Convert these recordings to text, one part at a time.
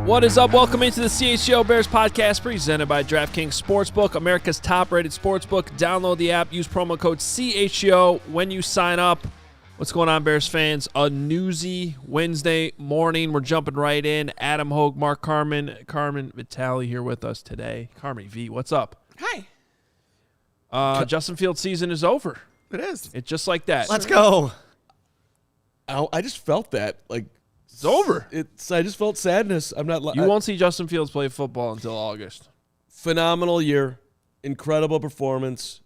What is up? Welcome into the CHGO Bears Podcast presented by DraftKings Sportsbook, America's top-rated sportsbook. Download the app. Use promo code CHGO when you sign up. What's going on, Bears fans? A newsy Wednesday morning. We're jumping right in. Adam, Hoge, Mark, Carmen, Vitali here with us today. Carmen V, what's up? Hi. Justin Fields' season is over. It is. It's just like that. Let's go. I just felt that. It's over. I just felt sadness. You won't see Justin Fields play football until August. Phenomenal year. Incredible performance.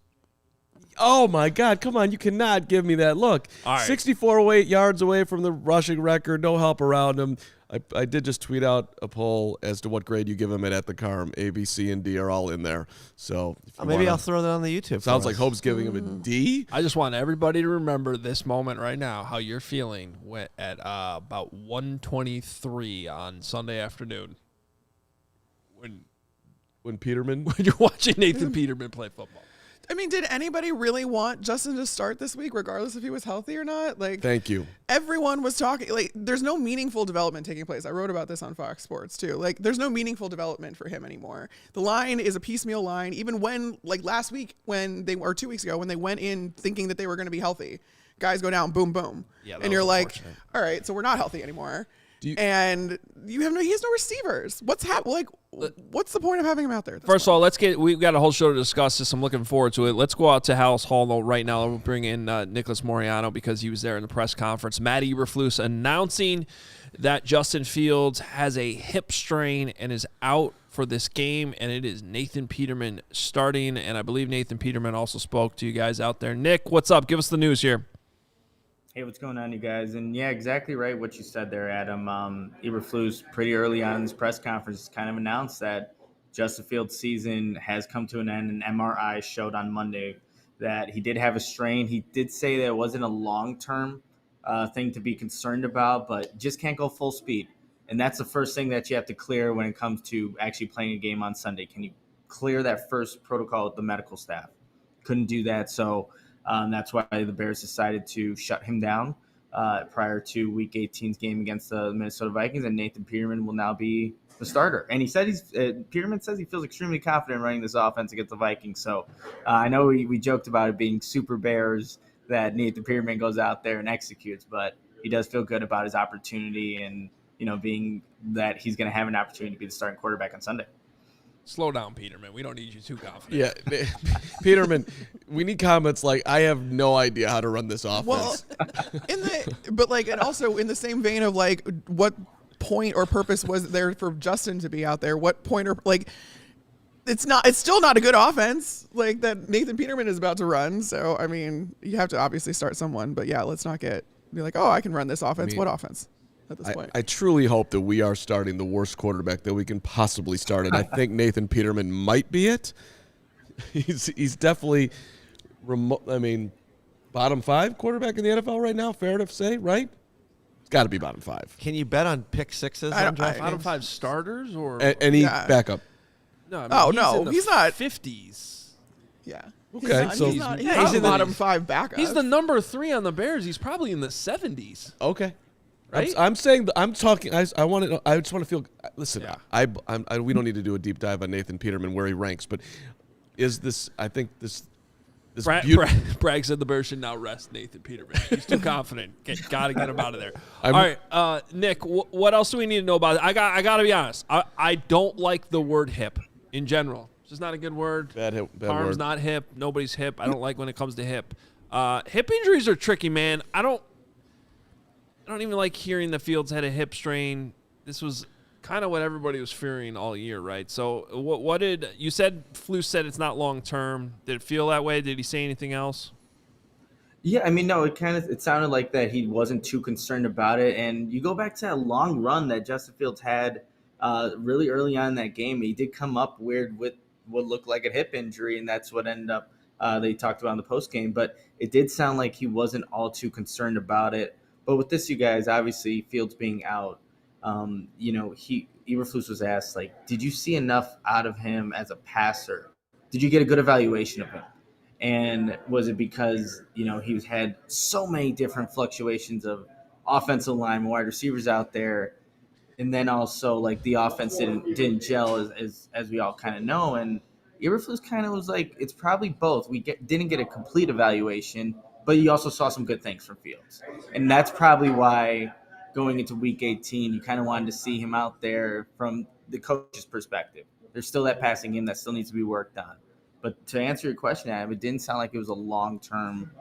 Oh, my God. Come on. You cannot give me that look. All right. 64 yards away from the rushing record. No help around him. I did just tweet out a poll as to what grade you give him at the Carm. A, B, C, and D are all in there. So maybe I'll throw that on the YouTube. Sounds like Hope's giving him a D. I just want everybody to remember this moment right now, how you're feeling at about 1:23 on Sunday afternoon When Peterman. when you're watching Nathan Peterman play football. I mean, did anybody really want Justin to start this week, regardless if he was healthy or not? Thank you. Everyone was talking. There's no meaningful development taking place. I wrote about this on Fox Sports too. There's no meaningful development for him anymore. The line is a piecemeal line. Even when, last week, or 2 weeks ago, when they went in thinking that they were going to be healthy, guys go down, boom, boom, and you're like, all right, so we're not healthy anymore. And he has no receivers. What's the point of having him out there? First of all, we've got a whole show to discuss this. I'm looking forward to it. Let's go out to Halas Hall though right now. We'll bring in Nicholas Moriano because he was there in the press conference. Matt Eberflus announcing that Justin Fields has a hip strain and is out for this game, and it is Nathan Peterman starting, and I believe Nathan Peterman also spoke to you guys out there. Nick, what's up? Give us the news here. Hey, what's going on, you guys? And yeah, exactly right what you said there, Adam. Eberflus pretty early on in this press conference kind of announced that Justin Fields' season has come to an end. An MRI showed on Monday that he did have a strain. He did say that it wasn't a long-term thing to be concerned about, but just can't go full speed. And that's the first thing that you have to clear when it comes to actually playing a game on Sunday. Can you clear that first protocol with the medical staff? Couldn't do that, so that's why the Bears decided to shut him down prior to Week 18's game against the Minnesota Vikings, and Nathan Peterman will now be the starter. And he said Peterman says he feels extremely confident running this offense against the Vikings. So I know we joked about it being super Bears that Nathan Peterman goes out there and executes, but he does feel good about his opportunity and being that he's going to have an opportunity to be the starting quarterback on Sunday. Slow down, Peterman. We don't need you too confident. Yeah, Peterman, we need comments like, I have no idea how to run this offense. Well, and also in the same vein of what point or purpose was there for Justin to be out there? What point or it's still not a good offense that Nathan Peterman is about to run. So I mean, you have to obviously start someone. But yeah, let's not be like, oh, I can run this offense. What offense? At this point. I truly hope that we are starting the worst quarterback that we can possibly start, and I think Nathan Peterman might be it. He's definitely bottom 5 quarterback in the NFL right now. Fair to say, right? It's got to be bottom 5. Can you bet on pick sixes on draft Bottom games? 5 starters or any backup? No, he's not 50s. Yeah. Okay, he's not the bottom 5 backup. He's the number 3 on the Bears. He's probably in the 70s. Okay. Right? I'm saying I'm talking. I just want to feel. Listen, yeah. We don't need to do a deep dive on Nathan Peterman where he ranks, but is this? I think this. Bragg said the Bears should now rest Nathan Peterman. He's too confident. Got to get him out of there. All right, Nick. What else do we need to know about it? I got to be honest. I don't like the word hip in general. It's just not a good word. Bad Arm's word. not hip. Nobody's hip. I don't like when it comes to hip. Hip injuries are tricky, man. I don't even like hearing the Fields had a hip strain. This was kind of what everybody was fearing all year, right? So what did you said? Flus said it's not long term. Did it feel that way? Did he say anything else? Yeah, I mean, no, it sounded like that he wasn't too concerned about it. And you go back to that long run that Justin Fields had really early on in that game. He did come up weird with what looked like a hip injury, and that's what ended up they talked about in the post game. But it did sound like he wasn't all too concerned about it. But with this, you guys, obviously Fields being out, Eberflus was asked, did you see enough out of him as a passer? Did you get a good evaluation of him? And was it because, he's had so many different fluctuations of offensive line, wide receivers out there? and then also like the offense didn't gel as we all kind of know. And Eberflus kind of was like, it's probably both. Didn't get a complete evaluation, but you also saw some good things from Fields, and that's probably why going into Week 18, you kind of wanted to see him out there from the coach's perspective. There's still that passing game that still needs to be worked on. But to answer your question, Adam, it didn't sound like it was a long-term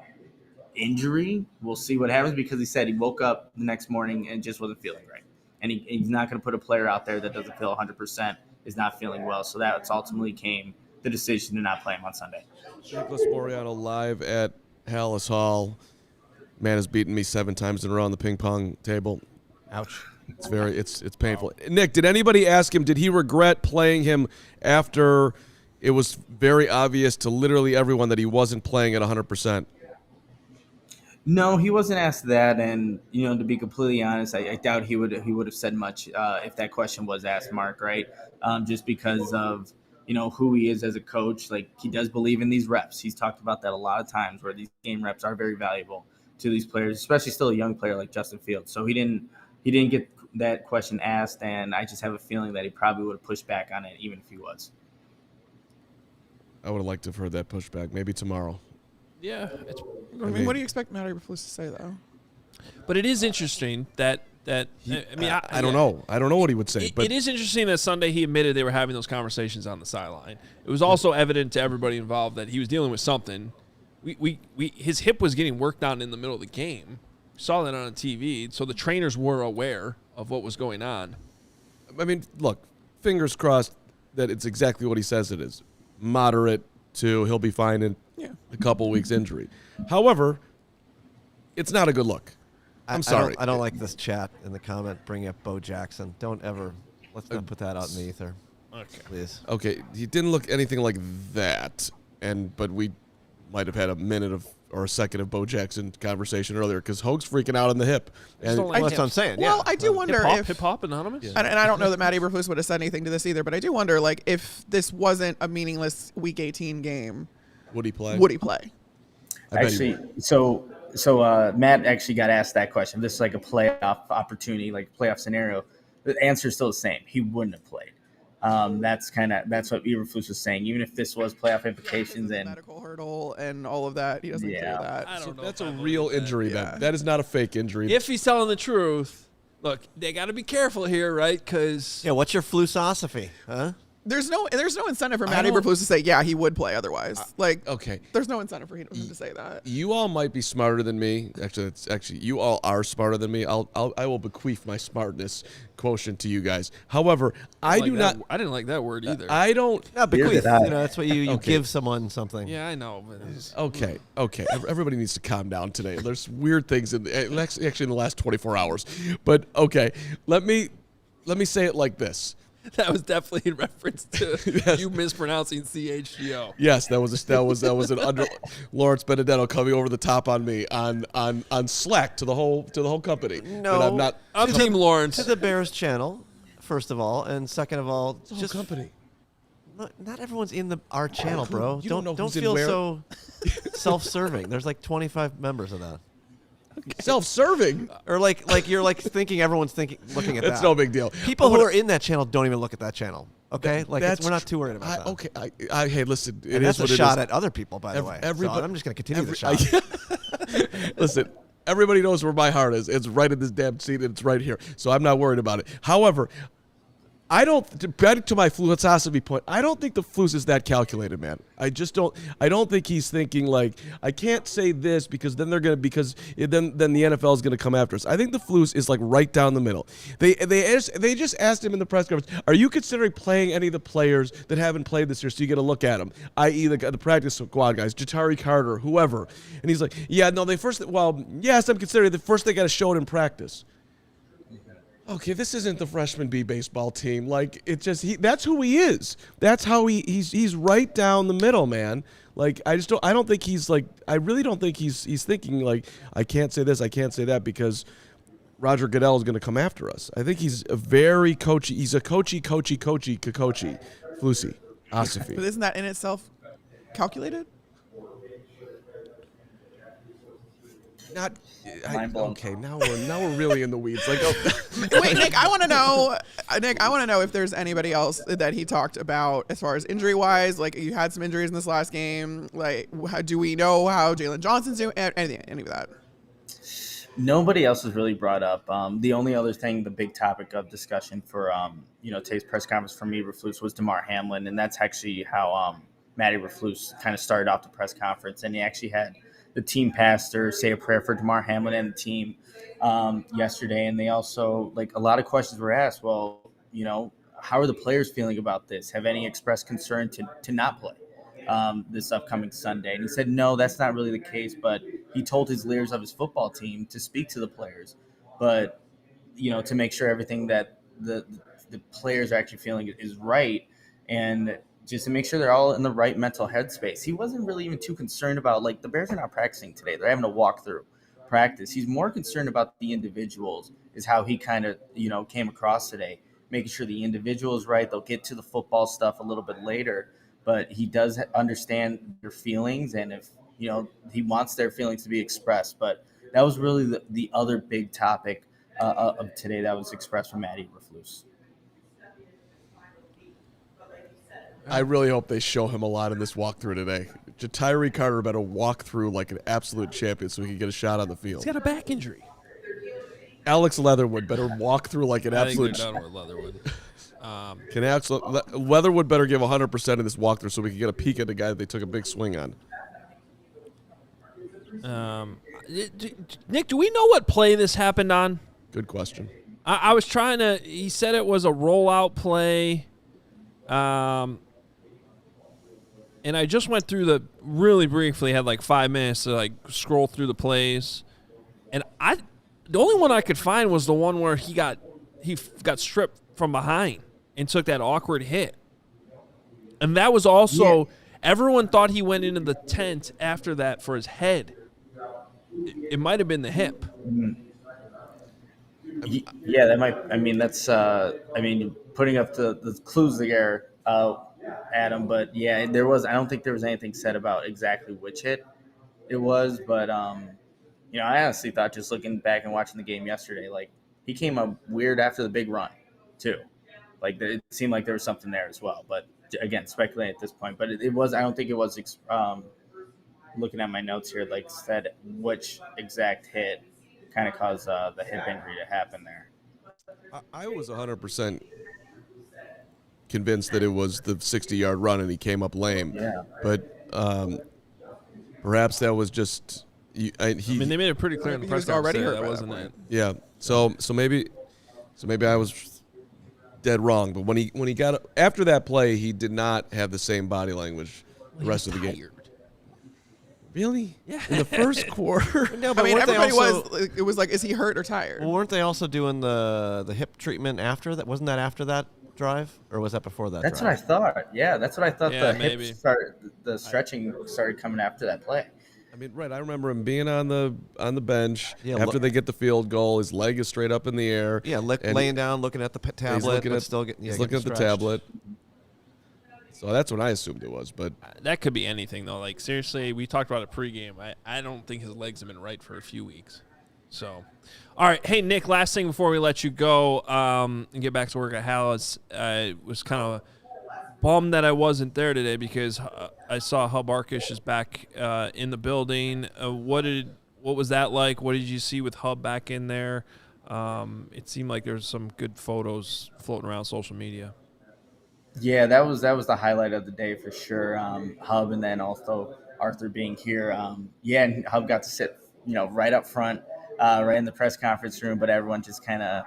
injury. We'll see what happens, because he said he woke up the next morning and just wasn't feeling right. And he's not going to put a player out there that doesn't feel 100%, is not feeling well. So that's ultimately came the decision to not play him on Sunday. Nicholas Moreano live at Halas Hall. Man has beaten me 7 times in a row on the ping pong table. Ouch. It's painful. Nick, did anybody ask him, did he regret playing him after it was very obvious to literally everyone that he wasn't playing at 100%? No, he wasn't asked that, and to be completely honest, I doubt he would have said much if that question was asked, Mark. Right? Just because of who he is as a coach. Like, he does believe in these reps. He's talked about that a lot of times, where these game reps are very valuable to these players, especially still a young player like Justin Fields. So he didn't get that question asked, and I just have a feeling that he probably would have pushed back on it, even if he was. I would have liked to have heard that pushback. Maybe tomorrow. Yeah. I mean, what do you expect Matt Eberflus to say, though? But it is interesting that I don't know. I don't know what he would say. But it is interesting that Sunday he admitted they were having those conversations on the sideline. It was also evident to everybody involved that he was dealing with something. His hip was getting worked on in the middle of the game. We saw that on TV, so the trainers were aware of what was going on. I mean, look, fingers crossed that it's exactly what he says it is. Moderate to he'll be fine in a couple weeks injury. However, it's not a good look. I'm sorry. I don't like this chat in the comment bringing up Bo Jackson. Let's not put that out in the ether. Okay. Please. Okay, he didn't look anything like that, but we might have had a minute or a second of Bo Jackson conversation earlier, because Hoge's freaking out on the hip. And don't like that's what I'm saying. Well, I do wonder if Hip Hop Anonymous? and I don't know that Matt Eberflus would have said anything to this either, but I do wonder, like, if this wasn't a meaningless Week 18 game, would he play? I bet he Actually, would. so Matt actually got asked that question. This is like a playoff opportunity, like a playoff scenario. The answer is still the same. He wouldn't have played. That's what Eberflus was saying. Even if this was playoff implications and medical hurdle and all of that, he doesn't clear that. I don't know. That's a real injury. Yeah. That is not a fake injury. If he's telling the truth, look, they got to be careful here, right? Because What's your flusosophy? Huh? There's no incentive for Matt don't- Eberflus to say, yeah, he would play otherwise. Okay. There's no incentive for him to say that. You all might be smarter than me. Actually, you all are smarter than me. I will bequeath my smartness quotient to you guys. However, I do not. I didn't like that word either. I don't. Yeah, bequeath. did I. That's what you Okay. give someone something. yeah, I know. But it's, Okay. Everybody needs to calm down today. There's weird things actually in the last 24 hours. But okay, let me say it like this. that was definitely in reference to you mispronouncing CHGO. Yes, that was an under Lawrence Benedetto coming over the top on me on Slack to the whole company. No. But I'm not. I'm Team Lawrence. To the Bears channel, first of all, and second of all, The whole just company. not everyone's in our channel, bro. You don't know don't who's in feel where? so self-serving. There's like 25 members of that. Self-serving. Or like you're like thinking everyone's looking at That's that. no big deal. People who are in that channel don't even look at that channel. Okay, That's we're not too worried about that. Okay, hey, listen. And It that's is what a it shot is. at other people, by the way. Everybody, So I'm just going to continue the shot. Listen, everybody knows where my heart is. It's right in this damn seat, and it's right here. So I'm not worried about it. However, back to my philosophy point, I don't think the Flus is that calculated, man. I don't think he's thinking like, I can't say this because then then the NFL is gonna come after us. I think the Flus is like right down the middle. They just asked him in the press conference, are you considering playing any of the players that haven't played this year so you get a look at them, i.e. the practice squad guys, Jatari Carter, whoever. And he's like, yes, I'm considering. First they got to show it in practice. Okay, this isn't the freshman B baseball team. Like, it's just that's who he is. That's how he's right down the middle, man. Like, I don't think he's like, I really don't think he's thinking like, I can't say this, I can't say that because Roger Goodell is going to come after us. I think he's a very coachy. He's a coachy, Flusy, But Asifi. isn't that in itself calculated? Not Mind blown. okay. Now we're really in the weeds. Like, Wait, Nick, I want to know. Nick, I want to know if there's anybody else that he talked about as far as injury wise. Like, you had some injuries in this last game. Like, do we know how Jalen Johnson's doing? Any of that? Nobody else has really brought up. The only other thing, the big topic of discussion for today's press conference for me, Reflus, was Damar Hamlin, and that's actually how Matty Reflus kind of started off the press conference, and he actually had the team pastor say a prayer for Damar Hamlin and the team yesterday, and they also, like, a lot of questions were asked. Well, how are the players feeling about this? Have any expressed concern to not play this upcoming Sunday? And he said, no, that's not really the case, but he told his leaders of his football team to speak to the players, but, to make sure everything that the players are actually feeling is right, and just to make sure they're all in the right mental headspace. He wasn't really even too concerned about, like, the Bears are not practicing today. They're having a walkthrough practice. He's more concerned about the individuals, is how he kind of, came across today, making sure the individual is right. They'll get to the football stuff a little bit later, but he does understand their feelings, and if, he wants their feelings to be expressed. But that was really the other big topic of today that was expressed from Matty Reflus. I really hope they show him a lot in this walkthrough today. Tyree Carter better walk through like an absolute champion so he can get a shot on the field. He's got a back injury. Alex Leatherwood better walk through like an absolute. I think they're done with Leatherwood. Leatherwood better give 100% in this walkthrough so we can get a peek at the guy that they took a big swing on. Nick, do we know what play this happened on? Good question. I was trying to. He said it was a rollout play. And I just went through really briefly, had like 5 minutes to like scroll through the plays. And the only one I could find was the one where he got stripped from behind and took that awkward hit. And that was also, everyone thought he went into the tent after that for his head. It might have been the hip. Yeah, that might, that's, putting up the clues there, Adam, but yeah, I don't think there was anything said about exactly which hit it was, but I honestly thought, just looking back and watching the game yesterday, like, he came up weird after the big run too. Like, it seemed like there was something there as well, but again, speculating at this point, but it was, I don't think it was, looking at my notes here, like, said which exact hit kind of caused the hip injury to happen there. I was 100% convinced that it was the 60-yard run and he came up lame. Yeah. But perhaps that was just they made it pretty clear in the press conference that wasn't it. Yeah. So maybe I was dead wrong. But when he got after that play, he did not have the same body language the rest of the game. Really? Yeah. In the first quarter? No, but everybody it was like, is he hurt or tired? Well, weren't they also doing the hip treatment after that? Wasn't that after that drive, or was that before that? That's drive? what I thought. Yeah, that's what I thought. Yeah, The maybe. hips started, the stretching started coming after that play. Right. I remember him being on the bench after look, they get the field goal. His leg is straight up in the air. Yeah, laying down, looking at the tablet. He's looking at, he's looking at the tablet. So that's what I assumed it was. But That could be anything, though. Like, seriously, we talked about it pregame. I don't think his legs have been right for a few weeks. So, all right. Hey, Nick, last thing before we let you go and get back to work at Halas, I was kind of bummed that I wasn't there today because I saw Hub Arkush is back in the building. What was that like? What did you see with Hub back in there? It seemed like there's some good photos floating around social media. Yeah, that was the highlight of the day for sure. Hub, and then also Arthur being here. And Hub got to sit, right up front, right in the press conference room, but everyone just kind of,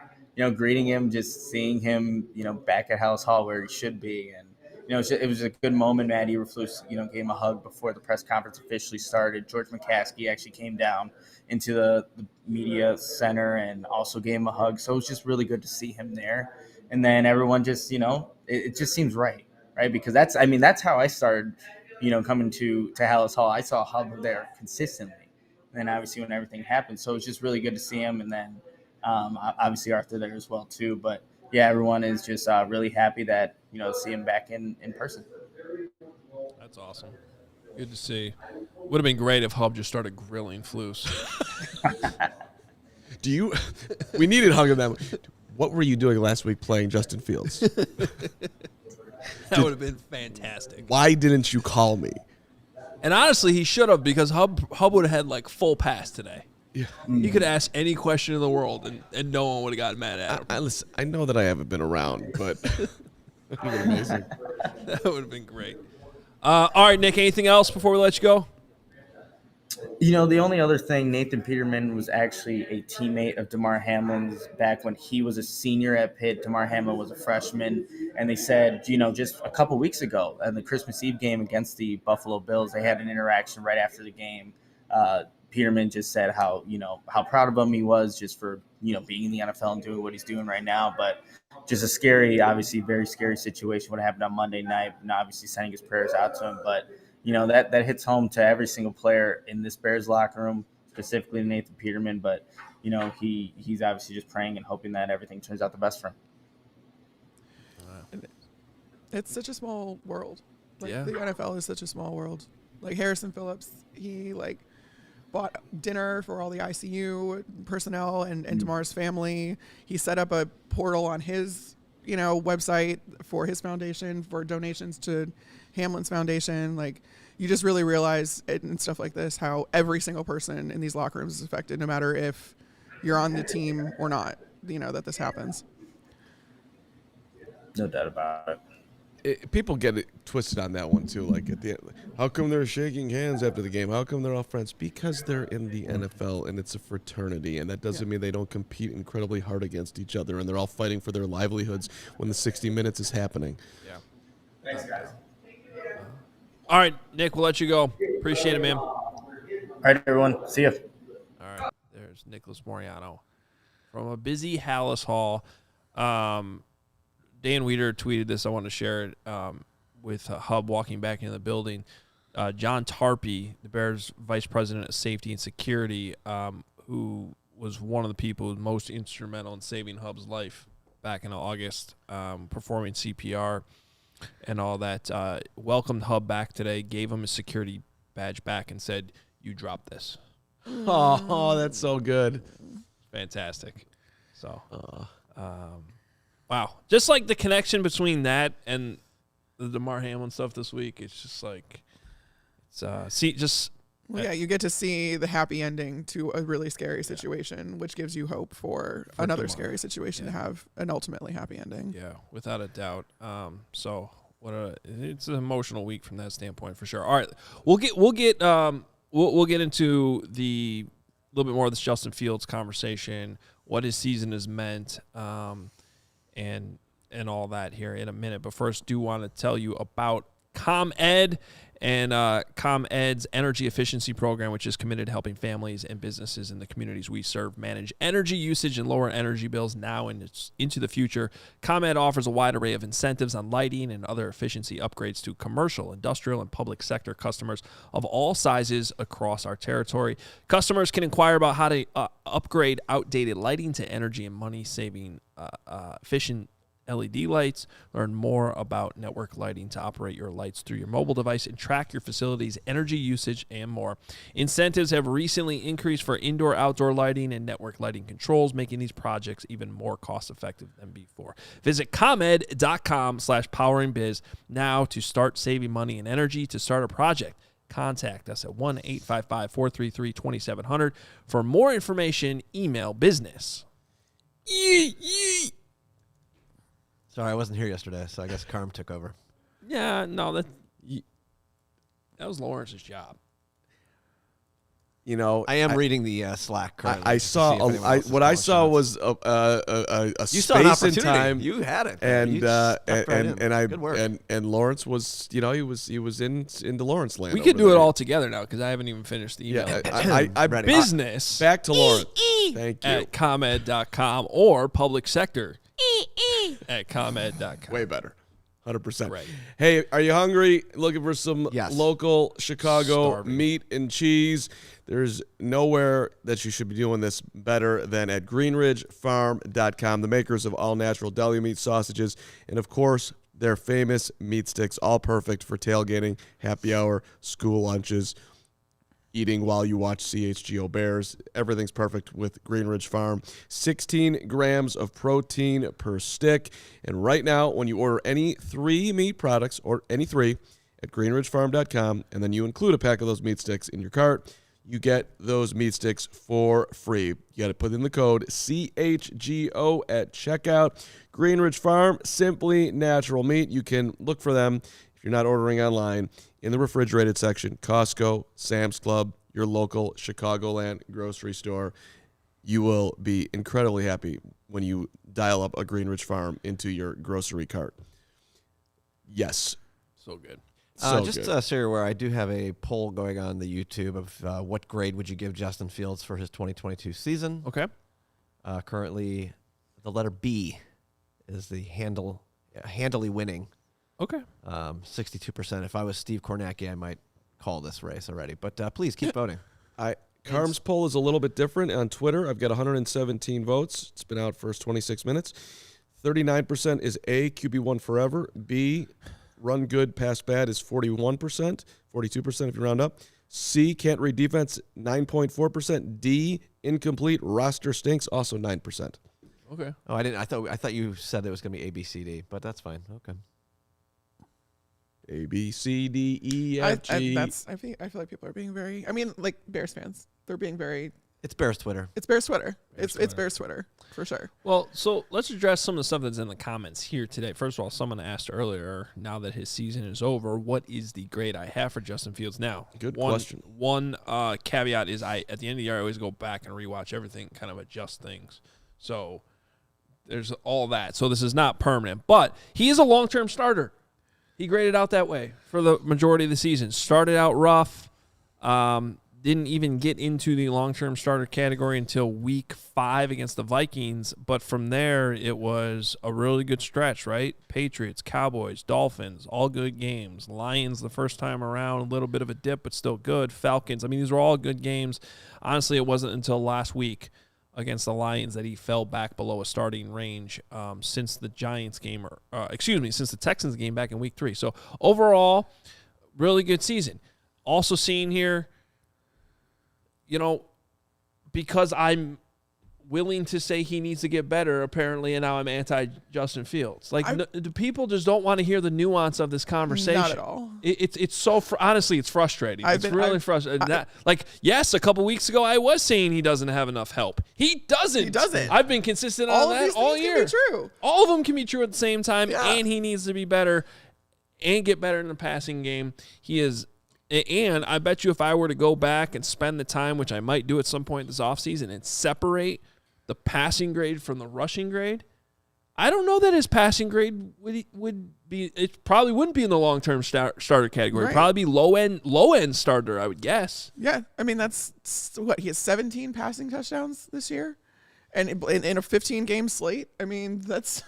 greeting him, just seeing him, back at Halas Hall where he should be. And, it was a good moment. Matty Reflus, gave him a hug before the press conference officially started. George McCaskey actually came down into the media center and also gave him a hug. So it was just really good to see him there. And then everyone just, it just seems right? Because that's how I started, coming to Halas Hall. I saw Hub there consistently. And then obviously when everything happened. So it's just really good to see him. And then obviously Arthur there as well too. But yeah, everyone is just really happy that, see him back in person. That's awesome. Good to see. Would have been great if Hub just started grilling Flus. We needed Hug in that. What were you doing last week playing Justin Fields? That would have been fantastic. Why didn't you call me? And honestly, he should have, because Hub would have had like full pass today. Yeah. He could ask any question in the world, and no one would have gotten mad at him. Listen, I know that I haven't been around, but that would have been amazing. That would have been great. All right, Nick, anything else before we let you go? The only other thing, Nathan Peterman was actually a teammate of Damar Hamlin's back when he was a senior at Pitt. Damar Hamlin was a freshman, and they said, just a couple weeks ago in the Christmas Eve game against the Buffalo Bills, they had an interaction right after the game. Peterman just said how proud of him he was just for, being in the NFL and doing what he's doing right now. But just a scary, obviously very scary situation what happened on Monday night, and obviously sending his prayers out to him. But that hits home to every single player in this Bears locker room, specifically Nathan Peterman. But, he's obviously just praying and hoping that everything turns out the best for him. It's such a small world. The NFL is such a small world. Like Harrison Phillips, he bought dinner for all the ICU personnel and Damar's family. He set up a portal on his, website for his foundation for donations to Hamlin's foundation. Like, you just really realize and stuff like this, how every single person in these locker rooms is affected, no matter if you're on the team or not, that this happens. No doubt about it. People get it twisted on that one too. Like at the end, how come they're shaking hands after the game? How come they're all friends? Because they're in the NFL and it's a fraternity, and that doesn't mean they don't compete incredibly hard against each other, and they're all fighting for their livelihoods when the 60 minutes is happening. Yeah. Thanks, guys. All right, Nick, we'll let you go. Appreciate it, man. All right, everyone. See ya. All right, there's Nicholas Moriano from a busy Halas Hall. Dan Weeder tweeted this. I want to share it with Hub walking back into the building. John Tarpey, the Bears Vice President of Safety and Security, who was one of the people who was most instrumental in saving Hub's life back in August, performing CPR and all that, welcomed Hub back today, gave him his security badge back, and said, "You dropped this." Oh, that's so good. Fantastic. So, wow. Just like the connection between that and the Damar Hamlin stuff this week, it's just like, You get to see the happy ending to a really scary situation, which gives you hope for another scary situation to have an ultimately happy ending. Yeah, without a doubt. It's an emotional week from that standpoint for sure. All right, we'll get into the little bit more of this Justin Fields conversation, what his season has meant, and all that here in a minute. But first, do want to tell you about ComEd and ComEd's energy efficiency program, which is committed to helping families and businesses in the communities we serve manage energy usage and lower energy bills now and into the future. ComEd offers a wide array of incentives on lighting and other efficiency upgrades to commercial, industrial, and public sector customers of all sizes across our territory. Customers can inquire about how to upgrade outdated lighting to energy and money-saving efficient LED lights, learn more about network lighting to operate your lights through your mobile device, and track your facility's energy usage and more. Incentives have recently increased for indoor-outdoor lighting and network lighting controls, making these projects even more cost-effective than before. Visit ComEd.com/poweringbiz now to start saving money and energy. To start a project, contact us at 1-855-433-2700. For more information, email business. Sorry, I wasn't here yesterday, so I guess Carm took over. Yeah, no, that was Lawrence's job. You know, I am reading the Slack currently. I saw what I saw was a you space saw an opportunity. and time. You had it, and Good work. and Lawrence was, he was in the Lawrence land. We could do it all together now because I haven't even finished the email. Yeah, I business back to Lawrence. Thank you. At ComEd.com or public sector at ComEd.com. Way better. 100%. Right. Hey, are you hungry? Looking for some Yes. local Chicago Starving. meat and cheese? There's nowhere that you should be doing this better than at GreenridgeFarm.com, the makers of all natural deli meat sausages, and of course, their famous meat sticks, all perfect for tailgating, happy hour, school lunches, eating while you watch CHGO Bears. Everything's perfect with Green Ridge Farm. 16 grams of protein per stick. And right now, when you order any 3 meat products, or any 3, at greenridgefarm.com, and then you include a pack of those meat sticks in your cart, you get those meat sticks for free. You got to put in the code CHGO at checkout. Green Ridge Farm, simply natural meat. You can look for them, if you're not ordering online, in the refrigerated section. Costco, Sam's Club, your local Chicagoland grocery store. You will be incredibly happy when you dial up a Green Ridge Farm into your grocery cart. Yes. So good. So Okay. Currently, the letter B is the handily winning. Okay. 62%. If I was Steve Kornacki, I might call this race already. But please keep voting. Carm's poll is a little bit different on Twitter. I've got 117 votes. It's been out first 26 minutes. 39% is A, QB1 forever. B, run good, pass bad is 41%. 42% if you round up. C, can't read defense, 9.4%. D, incomplete, roster stinks, also 9%. Okay. Oh, I thought you said it was going to be A, B, C, D, but that's fine. Okay. A, B, C, D, E, F, G. I feel like people are being very. I mean, like Bears fans, they're being very. It's Bears Twitter. It's Bears Twitter. It's Bears Twitter for sure. Well, so let's address some of the stuff that's in the comments here today. First of all, someone asked earlier, now that his season is over, what is the grade I have for Justin Fields now? Good question. One caveat is at the end of the year, I always go back and rewatch everything, kind of adjust things. So there's all that. So this is not permanent, but he is a long-term starter. He graded out that way for the majority of the season. Started out rough. Didn't even get into the long-term starter category until week 5 against the Vikings. But from there, it was a really good stretch, right? Patriots, Cowboys, Dolphins, all good games. Lions the first time around, a little bit of a dip, but still good. Falcons, I mean, these were all good games. Honestly, it wasn't until last week against the Lions that he fell back below a starting range since the Giants game, since the Texans game back in week 3. So overall, really good season. Also seeing here, because I'm willing to say he needs to get better, apparently, and now I'm anti-Justin Fields. The people just don't want to hear the nuance of this conversation. Not at all. It's so honestly, it's frustrating. It's really frustrating. Yes, a couple weeks ago, I was saying he doesn't have enough help. He doesn't. I've been consistent on that all year. All of these things can be true. All of them can be true at the same time, yeah. And he needs to be better and get better in the passing game. He is. And I bet you if I were to go back and spend the time, which I might do at some point this offseason, and separate the passing grade from the rushing grade, I don't know that his passing grade would be – it probably wouldn't be in the long-term starter category. Right. Probably low-end starter, I would guess. Yeah. I mean, that's what? He has 17 passing touchdowns this year and in a 15-game slate. I mean, it's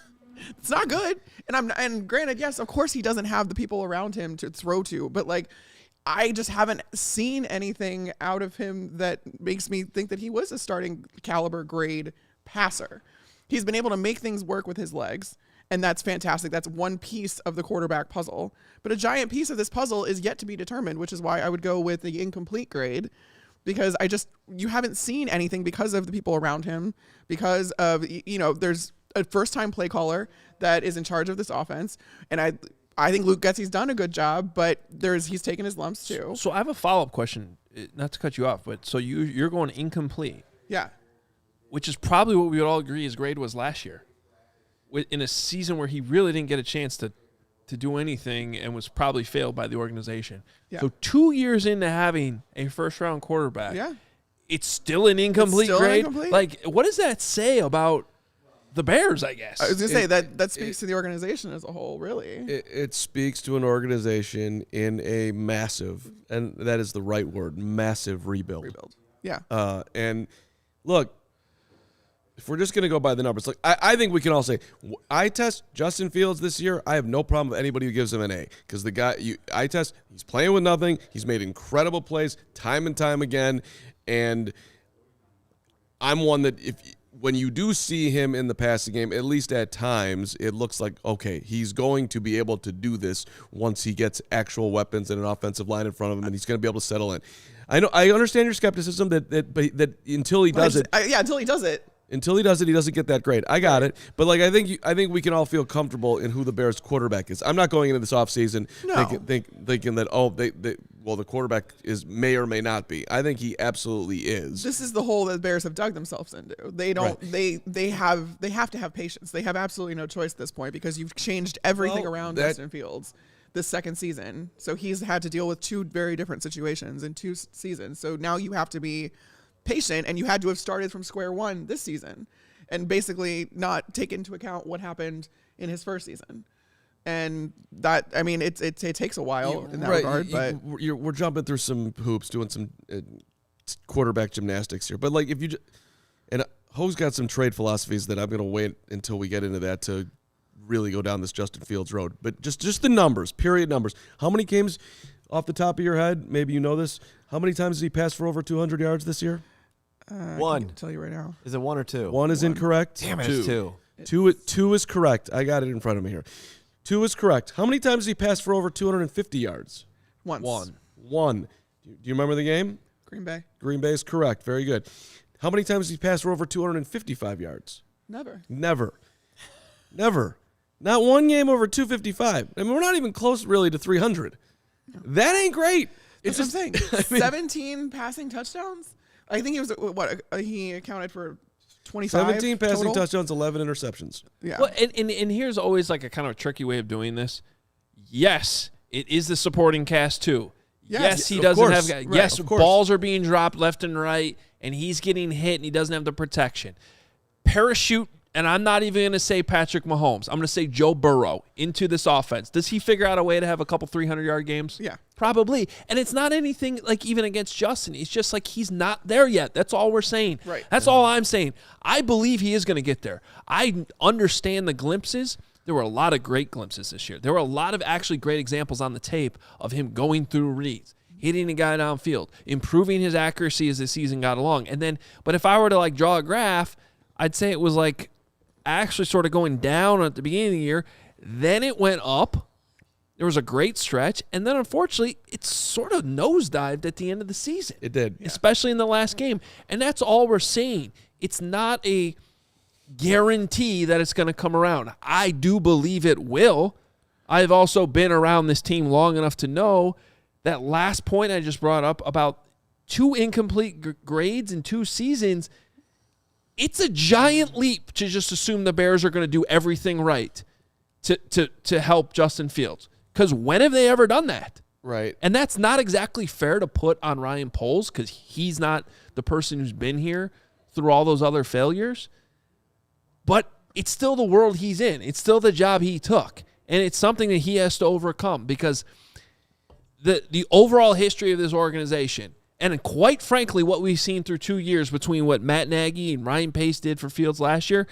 not good. And granted, yes, of course he doesn't have the people around him to throw to, but I just haven't seen anything out of him that makes me think that he was a starting caliber grade passer. He's been able to make things work with his legs, and that's fantastic. That's one piece of the quarterback puzzle. But a giant piece of this puzzle is yet to be determined, which is why I would go with the incomplete grade, because you haven't seen anything because of the people around him, because of, there's a first-time play caller that is in charge of this offense, and I think Luke Getsy's done a good job, but he's taken his lumps too. So I have a follow-up question, not to cut you off, but so you're going incomplete. Yeah. Which is probably what we would all agree his grade was last year. In a season where he really didn't get a chance to do anything and was probably failed by the organization. Yeah. So 2 years into having a first-round quarterback, it's still an incomplete grade? Incomplete? What does that say about the Bears, I guess? I was going to say that speaks to the organization as a whole, really. It speaks to an organization in a massive, and that is the right word, massive rebuild. Yeah. And look, if we're just going to go by the numbers, I think we can all say, I test Justin Fields this year, I have no problem with anybody who gives him an A, because the guy, he's playing with nothing, he's made incredible plays time and time again, and I'm one that when you do see him in the passing game, at least at times, it looks like, okay, he's going to be able to do this once he gets actual weapons and an offensive line in front of him, and he's going to be able to settle in. I understand your skepticism that until he does it. Until he does it. Until he does it, he doesn't get that grade. I got it. But, like, I think we can all feel comfortable in who the Bears' quarterback is. I'm not going into this offseason thinking that, the quarterback may or may not be. I think he absolutely is. This is the hole that the Bears have dug themselves into. They don't. Right. They have to have patience. They have absolutely no choice at this point because you've changed everything around Justin Fields this second season. So he's had to deal with two very different situations in 2 seasons. So now you have to be patient, and you had to have started from square one this season and basically not take into account what happened in his first season. And that, I mean, it takes a while in that regard, but we're jumping through some hoops, doing some quarterback gymnastics here. But like, if you and Hoge's got some trade philosophies that I'm going to wait until we get into that to really go down this Justin Fields road. But just the numbers, period numbers. How many games off the top of your head? Maybe you know this. How many times has he passed for over 200 yards this year? One. I can tell you right now. Is it 1 or 2? One is incorrect. Damn it, it's 2. Two is correct. I got it in front of me here. 2 is correct. How many times has he passed for over 250 yards? Once. One. Do you remember the game? Green Bay. Green Bay is correct. Very good. How many times has he passed for over 255 yards? Never. Not one game over 255. I mean, we're not even close really to 300. No. That ain't great. That's what I'm saying. 17 passing touchdowns? I think he was, he accounted for 25 17 passing total? touchdowns, 11 interceptions. Yeah. Well, and here's always like a kind of tricky way of doing this. Yes, it is the supporting cast too. Yes, he doesn't have. Right, yes, balls are being dropped left and right, and he's getting hit, and he doesn't have the protection. Parachute, and I'm not even going to say Patrick Mahomes. I'm going to say Joe Burrow into this offense. Does he figure out a way to have a couple 300-yard games? Yeah. Probably. And it's not anything like even against Justin. It's just like he's not there yet. That's all we're saying. Right. That's all I'm saying. I believe he is going to get there. I understand the glimpses. There were a lot of great glimpses this year. There were a lot of actually great examples on the tape of him going through reads, hitting a guy downfield, improving his accuracy as the season got along. And then, but if I were to like draw a graph, I'd say it was like actually sort of going down at the beginning of the year. Then it went up. There was a great stretch. And then, unfortunately, it sort of nosedived at the end of the season. It did. Especially in the last game. And that's all we're saying. It's not a guarantee that it's going to come around. I do believe it will. I've also been around this team long enough to know that last point I just brought up about 2 incomplete grades in 2 seasons. It's a giant leap to just assume the Bears are going to do everything right to help Justin Fields. Because when have they ever done that? Right. And that's not exactly fair to put on Ryan Poles because he's not the person who's been here through all those other failures. But it's still the world he's in. It's still the job he took. And it's something that he has to overcome because the overall history of this organization, and quite frankly, what we've seen through 2 years between what Matt Nagy and Ryan Pace did for Fields last year,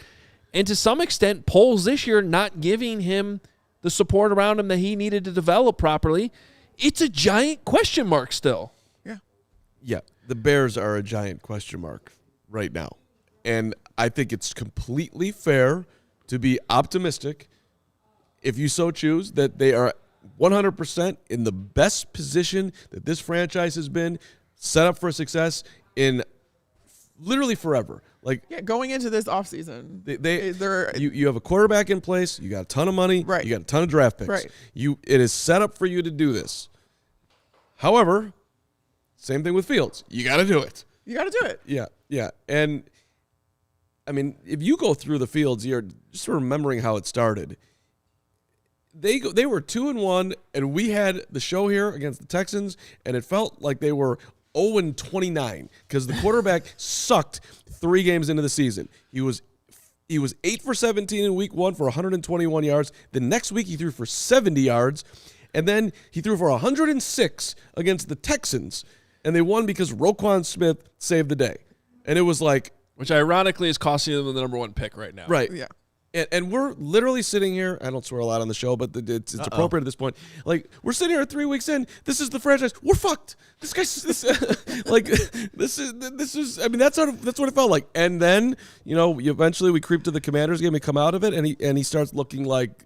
and to some extent, Poles this year not giving him the support around him that he needed to develop properly, it's a giant question mark still. Yeah, the Bears are a giant question mark right now. And I think it's completely fair to be optimistic, if you so choose, that they are 100% in the best position that this franchise has been set up for success in literally forever. Going into this offseason, you have a quarterback in place, you got a ton of money, right. You got a ton of draft picks. Right. It is set up for you to do this. However, same thing with Fields. You got to do it. Yeah. And I mean, if you go through the Fields year, just remembering how it started, they were 2-1, and we had the show here against the Texans, and it felt like they were 0-29 because the quarterback sucked 3 games into the season. He was 8 for 17 in week 1 for 121 yards. The next week he threw for 70 yards, and then he threw for 106 against the Texans, and they won because Roquan Smith saved the day. And it was like, which ironically is costing them the number 1 pick right now. Right. Yeah. And we're literally sitting here. I don't swear a lot on the show, but it's appropriate at this point. Like, we're sitting here 3 weeks in. This is the franchise. We're fucked. This guy's this is. I mean, that's what it felt like. And then eventually we creep to the Commanders game and come out of it, and he starts looking like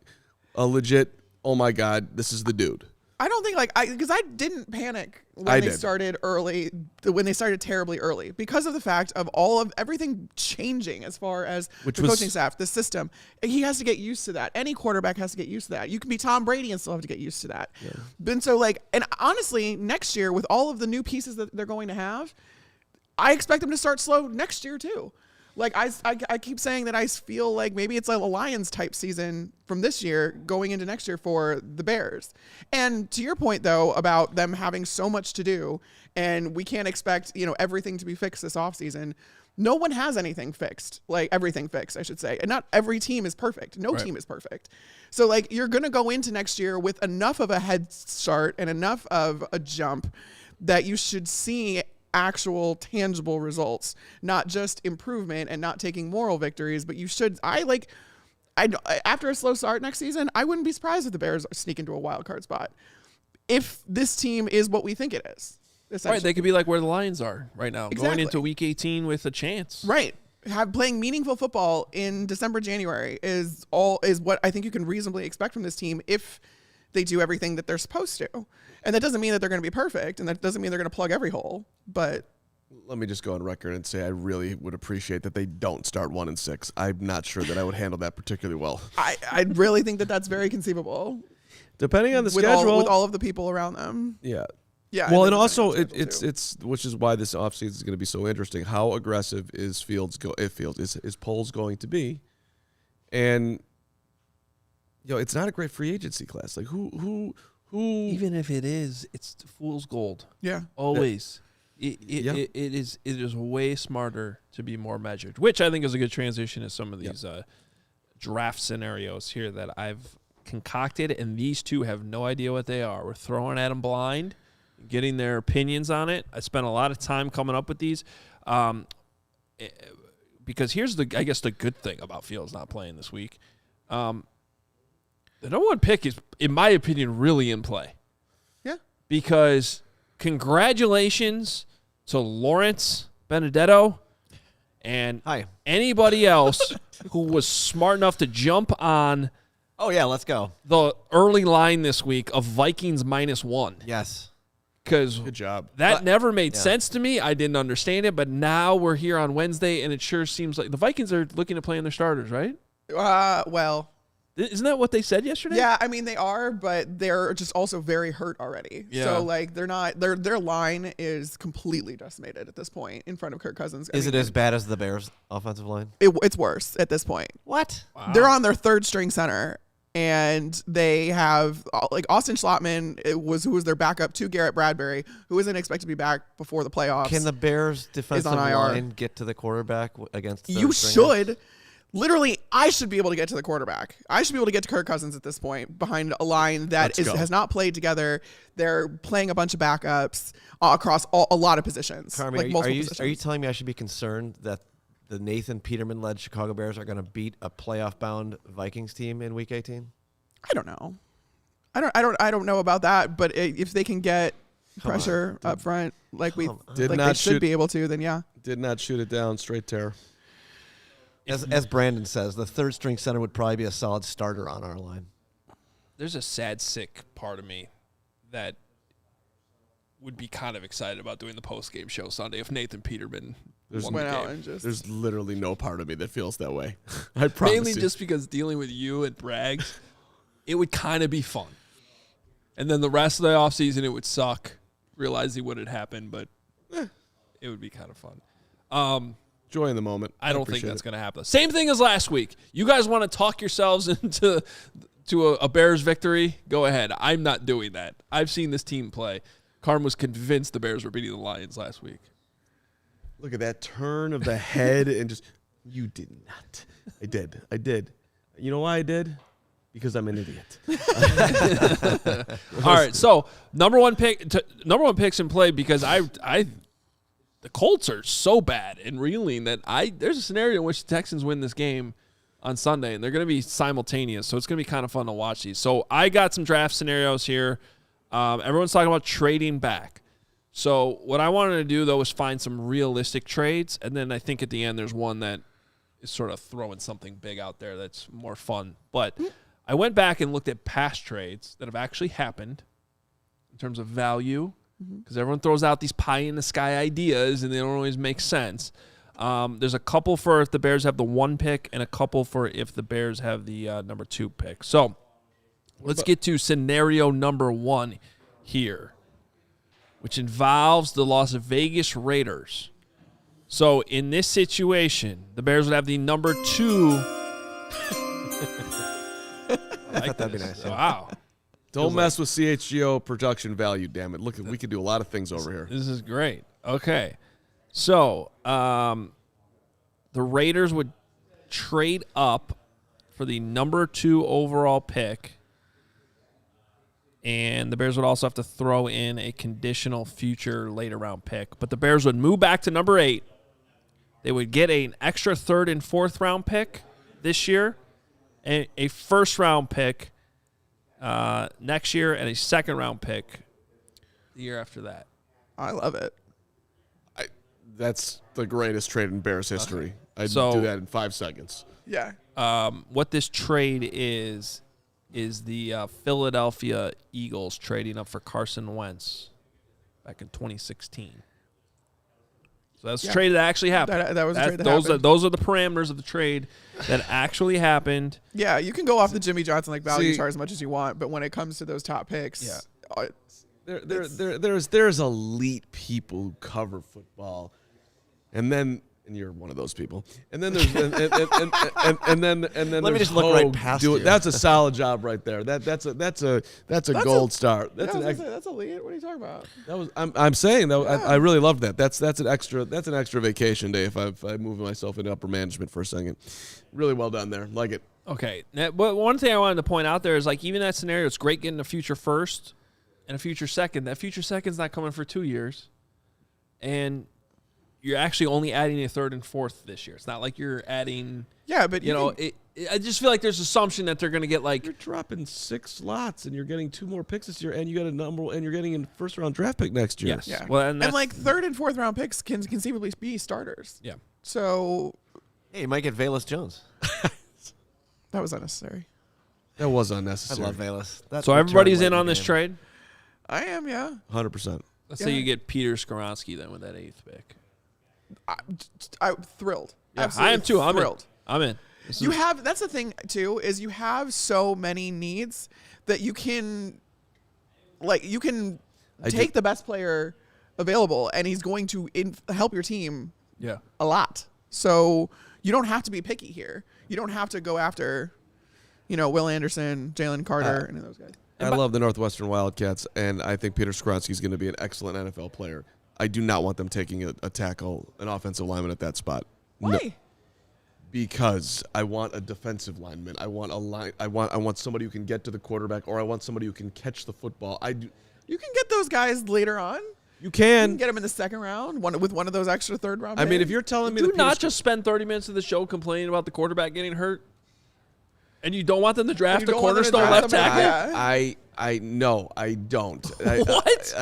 a legit. Oh my God, this is the dude. I don't think because I didn't panic when they started early, when they started terribly early, because of the fact of everything changing as far as the coaching staff, the system. He has to get used to that. Any quarterback has to get used to that. You can be Tom Brady and still have to get used to that. Yeah. And so and honestly, next year with all of the new pieces that they're going to have, I expect them to start slow next year too. Like I keep saying that I feel like maybe it's like a Lions type season from this year going into next year for the Bears. And to your point though about them having so much to do and we can't expect, everything to be fixed this offseason. No one has anything fixed, like everything fixed, I should say. And not every team is perfect. No team is perfect. So you're going to go into next year with enough of a head start and enough of a jump that you should see actual tangible results, not just improvement and not taking moral victories, but you should. After a slow start next season, I wouldn't be surprised if the Bears sneak into a wild card spot if this team is what we think it is. Right, they could be like where the Lions are right now, going into Week 18 with a chance. Right, playing meaningful football in December, January is what I think you can reasonably expect from this team if they do everything that they're supposed to. And that doesn't mean that they're going to be perfect, and that doesn't mean they're going to plug every hole. But let me just go on record and say I really would appreciate that they don't start 1-6. I'm not sure that I would handle that particularly well. I really think that that's very conceivable. Depending on the schedule. With all of the people around them. Yeah. Yeah. Well, and also it's which is why this offseason is going to be so interesting. How aggressive is is Poles going to be? And it's not a great free agency class. Like who even if it is, it's fool's gold. Yeah. Always. It is way smarter to be more measured, which I think is a good transition to some of these draft scenarios here that I've concocted, and these two have no idea what they are. We're throwing at them blind, getting their opinions on it. I spent a lot of time coming up with these because here's the good thing about Fields not playing this week. The number one pick is, in my opinion, really in play. Yeah. Because congratulations to Lawrence Benedetto and anybody else who was smart enough to jump on let's go. The early line this week of Vikings -1. Yes. Because good job. That never made sense to me. I didn't understand it, but now we're here on Wednesday, and it sure seems like the Vikings are looking to play in their starters, right? Well, isn't that what they said yesterday? Yeah, I mean they are, but they're just also very hurt already. Yeah. So they're not. Their line is completely decimated at this point in front of Kirk Cousins. Is it as bad as the Bears' offensive line? It's worse at this point. What? Wow. They're on their third string center, and they have Austin Schlottman who was their backup to Garrett Bradbury, who isn't expected to be back before the playoffs. Can the Bears' defensive line get to the quarterback against the You should. Literally, I should be able to get to the quarterback. I should be able to get to Kirk Cousins at this point behind a line that has not played together. They're playing a bunch of backups across a lot of positions. Carmen, are you telling me I should be concerned that the Nathan Peterman-led Chicago Bears are going to beat a playoff-bound Vikings team in Week 18? I don't know. I don't know about that. But if they can get pressure up front, they should be able to, then yeah. Did not shoot it down. Straight tear. As Brandon says, the third string center would probably be a solid starter on our line. There's a sad, sick part of me that would be kind of excited about doing the post-game show Sunday if Nathan Peterman went out and just... There's literally no part of me that feels that way. I promise Mainly just because dealing with you and Braggs, it would kind of be fun. And then the rest of the offseason, it would suck, realizing what had happened, but it would be kind of fun. Joy in the moment. I don't think that's going to happen. Same thing as last week. You guys want to talk yourselves into a Bears victory? Go ahead. I'm not doing that. I've seen this team play. Carmen was convinced the Bears were beating the Lions last week. Look at that turn of the head and just, you did not. I did. You know why I did? Because I'm an idiot. All right, so number one picks in play because the Colts are so bad and reeling that there's a scenario in which the Texans win this game on Sunday, and they're going to be simultaneous, so it's going to be kind of fun to watch these. So I got some draft scenarios here. Everyone's talking about trading back. So what I wanted to do, though, was find some realistic trades, and then I think at the end there's one that is sort of throwing something big out there that's more fun. But I went back and looked at past trades that have actually happened in terms of value, because everyone throws out these pie-in-the-sky ideas, and they don't always make sense. There's a couple for if the Bears have the 1 pick and a couple for if the Bears have the number 2 pick. So let's get to scenario number 1 here, which involves the Las Vegas Raiders. So in this situation, the Bears would have the number 2. I thought that'd be nice. Wow. Don't mess with CHGO production value, damn it. Look, we could do a lot of things over here. This is great. Okay. So, the Raiders would trade up for the number 2 overall pick, and the Bears would also have to throw in a conditional future later round pick. But the Bears would move back to number 8. They would get an extra 3rd and 4th round pick this year, and a 1st round pick next year, and a 2nd round pick the year after that. I love it. That's the greatest trade in Bears history. I'd So- do that in 5 seconds. Yeah. What this trade is the Philadelphia Eagles trading up for Carson Wentz back in 2016. So that's a trade that actually happened. That was a trade that those happened. those are the parameters of the trade that actually happened. Yeah, you can go off the Jimmy Johnson value See- chart as much as you want, but when it comes to those top picks, Yeah. There's elite people who cover football, and you're one of those people. And then there's and then Let me just look right past you. That's a solid job right there. That's a gold star. That's an that's elite. What are you talking about? I'm saying that I really love that. That's an extra vacation day if I move myself into upper management for a second. Really well done there. Like it. Okay. But one thing I wanted to point out there is even that scenario, it's great getting a future 1st and a future 2nd. That future 2nd's not coming for 2 years. And you're actually only adding a 3rd and 4th this year. It's not like you're adding. Yeah, but I just feel like there's assumption that they're going to get You're dropping 6 slots and you're getting 2 more picks this year, and you got a number, and you're getting a 1st round draft pick next year. Yes. Yeah. Well, and 3rd and 4th round picks can conceivably be starters. Yeah. So Hey, you might get Velus Jones. that was unnecessary. That was I unnecessary. love Velus. That's So what everybody's turned in late on this game. trade. I am, yeah. 100%. Let's say you get Peter Skoronski then with that 8th pick. I'm thrilled. Yeah, Absolutely I am too. Thrilled. I'm in. That's the thing too, is you have so many needs that you can take the best player available, and he's going to help your team a lot. So you don't have to be picky here. You don't have to go after, Will Anderson, Jalen Carter, and those guys. I love the Northwestern Wildcats, and I think Peter Skoronski is going to be an excellent NFL player. I do not want them taking a tackle, an offensive lineman at that spot. Why? No, because I want a defensive lineman. I want a line. I want somebody who can get to the quarterback, or I want somebody who can catch the football. You can get those guys later on. You You can can get them in the 2nd round, with one of those extra 3rd round I mean, picks. if you're telling me Do that not Peter just spend 30 minutes of the show complaining about the quarterback getting hurt, and you don't want them to draft a cornerstone left tackle. Yeah. I no, I don't. What?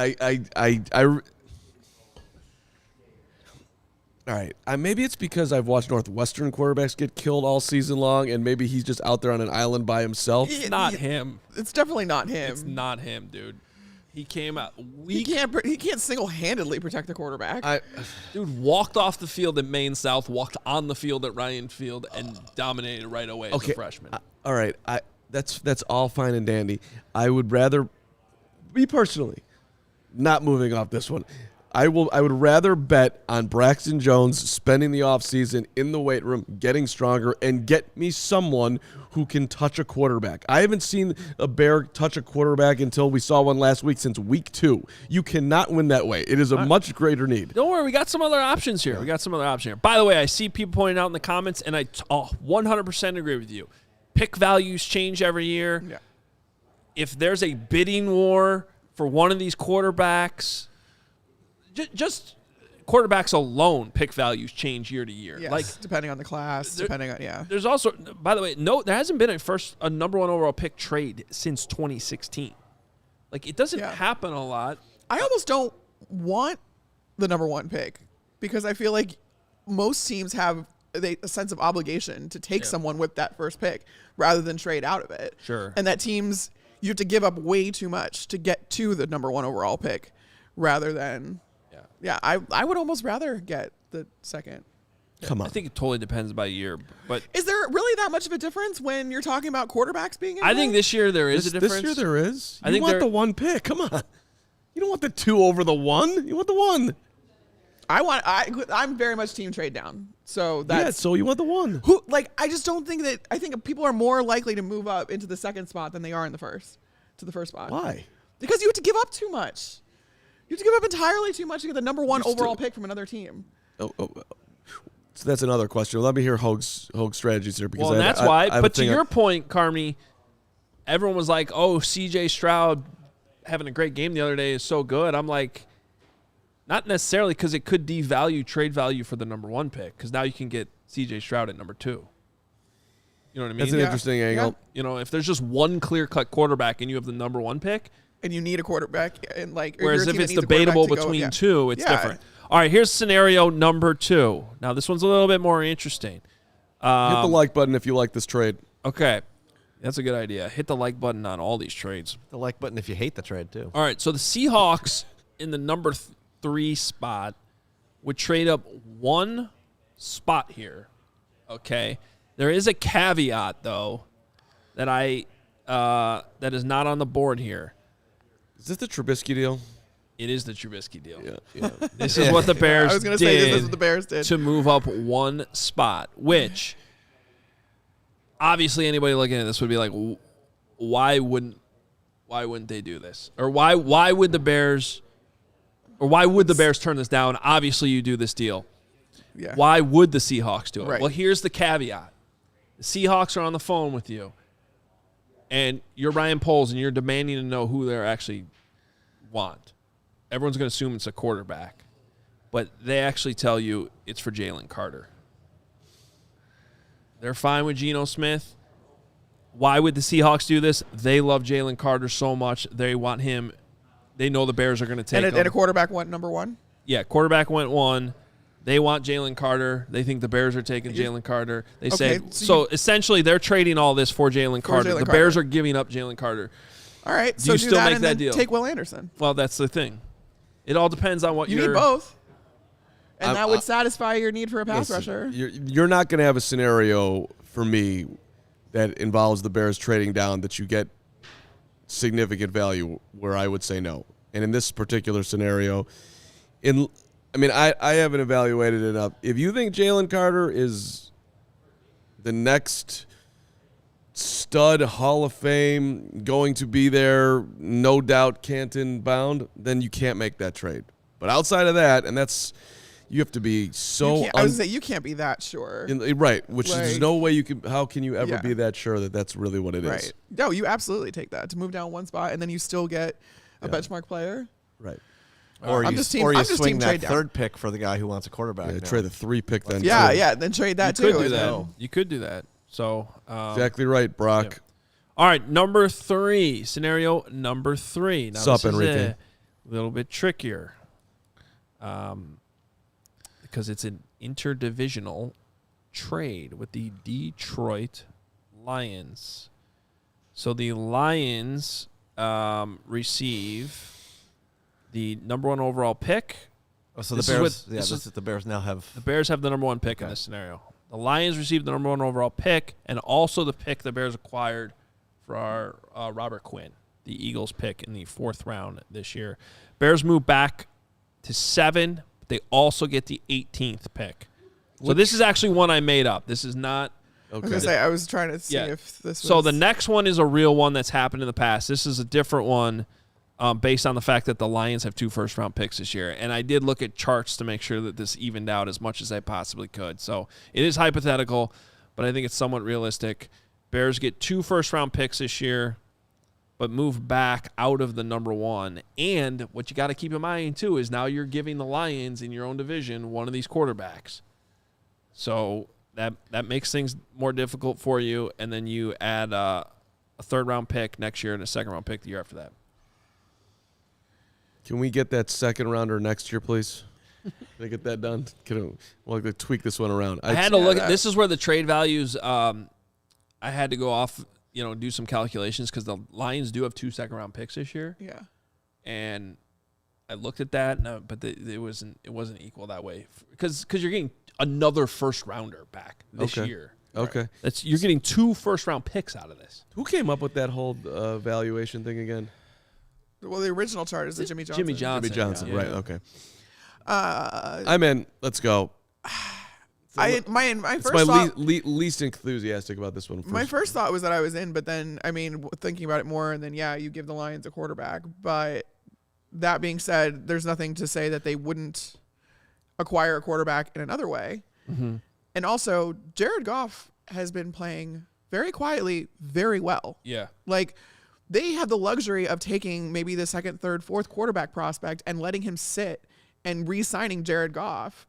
All right. Maybe it's because I've watched Northwestern quarterbacks get killed all season long, and maybe he's just out there on an island by himself. It's not him. It's definitely not him. It's not him, dude. He came out He weak. can't single-handedly protect the quarterback. Dude walked off the field at Maine South, walked on the field at Ryan Field, and dominated right away as a freshman. All right. That's all fine and dandy. I would rather, me personally, not moving off this one. I would rather bet on Braxton Jones spending the offseason in the weight room, getting stronger, and get me someone who can touch a quarterback. I haven't seen a Bear touch a quarterback until we saw one last week since week 2. You cannot win that way. It is a much greater need. Don't worry, we got some other options here. By the way, I see people pointing out in the comments, and I 100% agree with you. Pick values change every year. Yeah. If there's a bidding war for one of these quarterbacks, just quarterbacks alone, pick values change year to year. Yes, Like depending on the class, depending on There's also, by the way, there hasn't been a number one overall pick trade since 2016. Like it doesn't happen a lot. I almost don't want the number one pick because I feel like most teams have a sense of obligation to take someone with that first pick rather than trade out of it. Sure. And that teams, you have to give up way too much to get to the number one overall pick rather than, I would almost rather get the second. Come on. I think it totally depends by year. But is there really that much of a difference when you're talking about quarterbacks being in I think play? this year there is a difference. This year there is. I You think want there- the one pick. Come on. You don't want the 2 over the 1. You want the 1. I'm very much team trade down. So that's so you want the 1. I just don't think that. I think people are more likely to move up into the second spot than they are in the first spot. Why? Because you have to give up too much. You have to give up entirely too much to get the number one overall pick from another team. Oh. So that's another question. Let me hear Hoge's strategies here. Because Well, and that's why. But to your point, Carmi, everyone was like, "Oh, C.J. Stroud having a great game the other day is so good." I'm like, not necessarily because it could devalue trade value for the number one pick because now you can get C.J. Stroud at number 2. You know what I mean? That's an interesting angle. You know, if there's just one clear-cut quarterback and you have the number one pick, and you need a quarterback, and whereas if it's debatable between two, it's different. All right, here's scenario number 2. Now this one's a little bit more interesting. Hit the like button if you like this trade. Okay, that's a good idea. Hit the like button on all these trades. The like button if you hate the trade, too. All right, so the Seahawks in the number 3 spot would trade up 1 spot here. Okay, there is a caveat though that that is not on the board here. Is this the Trubisky deal? It is the Trubisky deal. Yeah. This is what the Bears I was going to say this is what the did Bears did. to move up 1 spot, which obviously anybody looking at this would be like, why wouldn't they do this? Or why would the Bears turn this down? Obviously you do this deal. Yeah. Why would the Seahawks do it? Right. Well, here's the caveat. The Seahawks are on the phone with you, and you're Ryan Poles, and you're demanding to know who they actually want. Everyone's going to assume it's a quarterback, but they actually tell you it's for Jalen Carter. They're fine with Geno Smith. Why would the Seahawks do this? They love Jalen Carter so much. They want him. They know the Bears are going to take him. And a quarterback went number 1? Yeah, quarterback went 1. They want Jalen Carter. They think the Bears are taking Jalen Carter. They say so essentially they're trading all this for Jalen Carter. The Bears are giving up Jalen Carter. All right, Do so you do still that make and that then deal? take Will Anderson. Well, that's the thing. It all depends on what You need both. And that would satisfy your need for a pass rusher. You're not going to have a scenario for me that involves the Bears trading down that you get significant value where I would say no. And in this particular scenario, I haven't evaluated it up. If you think Jalen Carter is the next stud Hall of Fame, going to be there, no doubt Canton bound, then you can't make that trade. But outside of that, and that's you have to be so. I would say you can't be that sure. Right, which there's no way you can. How can you ever be that sure that that's really what it is? Right. No, you absolutely take that to move down 1 spot, and then you still get a benchmark player. Right. Or you swing that third pick for the guy who wants a quarterback. Yeah, trade the 3 pick then. Then trade that you too. Could do that. You could do that. So exactly right, Brock. Yeah. All right, number 3, scenario number 3. Now Sup, this is Enrique? a little bit trickier, because it's an interdivisional trade with the Detroit Lions. So the Lions receive the number 1 overall pick. Oh, so the Bears now have. The Bears have the number 1 pick in this scenario. The Lions received the number 1 overall pick, and also the pick the Bears acquired for our Robert Quinn, the Eagles pick in the 4th round this year. Bears move back to 7, but they also get the 18th pick. So this is actually one I made up. This is not. Okay. I was going to say, I was trying to see if this was. So the next one is a real one that's happened in the past. This is a different one. Based on the fact that the Lions have 2 first-round picks this year. And I did look at charts to make sure that this evened out as much as I possibly could. So it is hypothetical, but I think it's somewhat realistic. Bears get 2 first-round picks this year. but move back out of the number one. And what you got to keep in mind, too, is now you're giving the Lions in your own division one of these quarterbacks. So that makes things more difficult for you, and then you add a third-round pick next year and a second-round pick the year after that. Can we get that second rounder next year, please? Can I get that done? We'll tweak this one around. I had to look at this is where the trade values. I had to go off, do some calculations because the Lions do have 2 second-round picks this year. Yeah, and I looked at that, but it wasn't equal that way because you're getting another first-rounder back this year. Okay, you're getting 2 first-round picks out of this. Who came up with that whole valuation thing again? Well, the original chart is Jimmy Johnson. Jimmy Johnson, yeah. right? Okay. I'm in. Let's go. My It's first my thought, least enthusiastic about this one. my first thought was that I was in, but then thinking about it more, and then you give the Lions a quarterback. But that being said, there's nothing to say that they wouldn't acquire a quarterback in another way. Mm-hmm. And also, Jared Goff has been playing very quietly, very well. Yeah. Like, they have the luxury of taking maybe the second, third, fourth quarterback prospect and letting him sit and re-signing Jared Goff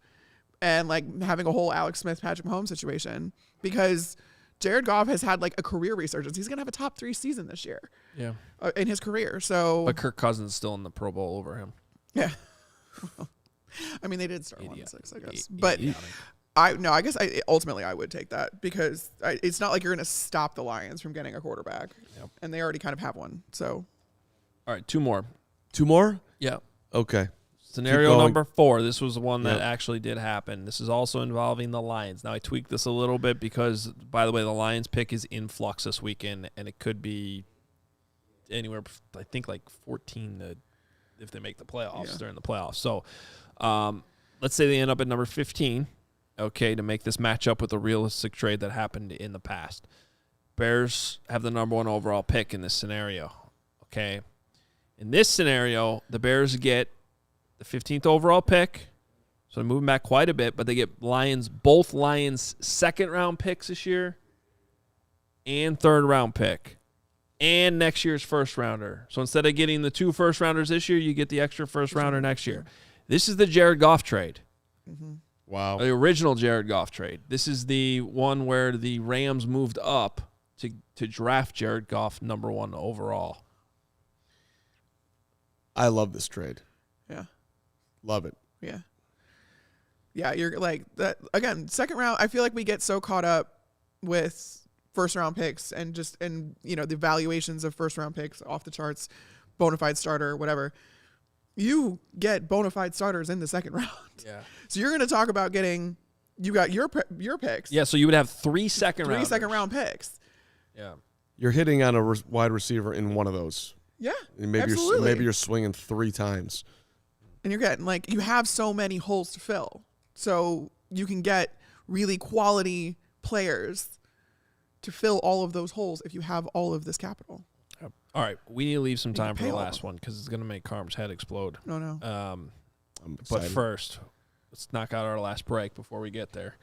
and having a whole Alex Smith, Patrick Mahomes situation, because Jared Goff has had a career resurgence. He's going to have a top 3 season this year. Yeah. In his career. So, But Kirk Cousins is still in the Pro Bowl over him. yeah. They did start 1-6, I guess. But I guess ultimately I would take that because it's not like you're going to stop the Lions from getting a quarterback. Yep. And they already kind of have one. So, all right, 2 more. 2 more? Yeah. Okay. Scenario number 4. This was the one that actually did happen. This is also involving the Lions. Now, I tweaked this a little bit because, by the way, the Lions pick is in flux this weekend, and it could be anywhere, I think, 14 if they make the playoffs during the playoffs. So, let's say they end up at number 15, to make this match up with a realistic trade that happened in the past. Bears have the number 1 overall pick in this scenario, okay? In this scenario, the Bears get the 15th overall pick, so they're moving back quite a bit, but they get both Lions' second-round picks this year and third-round pick and next year's first-rounder. So instead of getting the 2 first-rounders this year, you get the extra first-rounder next year. This is the Jared Goff trade. mm-hmm. Wow. The original Jared Goff trade. This is the one where the Rams moved up to draft Jared Goff number 1 overall. I love this trade. yeah. Love it. Yeah. Yeah, you're that again, second round, I feel like we get so caught up with first round picks and the valuations of first round picks off the charts, bona fide starter, whatever. You get bona fide starters in the second round. Yeah. So you're going to talk about you got your picks. Yeah, so you would have 3 second rounders. 3 second round picks. Yeah. You're hitting on a wide receiver in one of those. Yeah. And maybe you're swinging 3 times. And you're getting you have so many holes to fill. So you can get really quality players to fill all of those holes if you have all of this capital. Yep. All right, we need to leave some time for the pay last one because it's going to make Carm's head explode. No. I'm But excited. first, let's knock out our last break before we get there.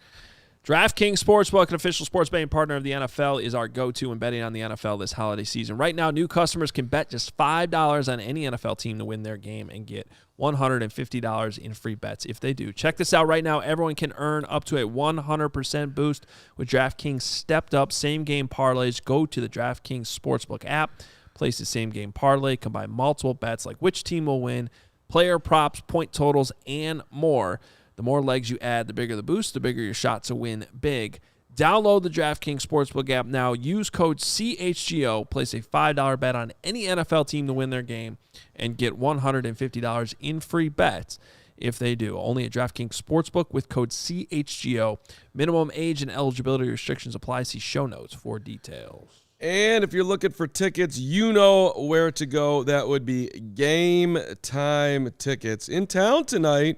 DraftKings Sportsbook, an official sports betting partner of the NFL, is our go-to in betting on the NFL this holiday season. Right now, new customers can bet just $5 on any NFL team to win their game and get $150 in free bets if they do. Check this out right now. Everyone can earn up to a 100% boost with DraftKings stepped-up same-game parlays. Go to the DraftKings Sportsbook app, place the same-game parlay, combine multiple bets like which team will win, player props, point totals, and more. The more legs you add, the bigger the boost, the bigger your shot to win big. Download the DraftKings Sportsbook app now. Use code CHGO. Place a $5 bet on any NFL team to win their game and get $150 in free bets if they do. Only at DraftKings Sportsbook with code CHGO. Minimum age and eligibility restrictions apply. See show notes for details. And if you're looking for tickets, you know where to go. That would be Game Time Tickets. In town tonight,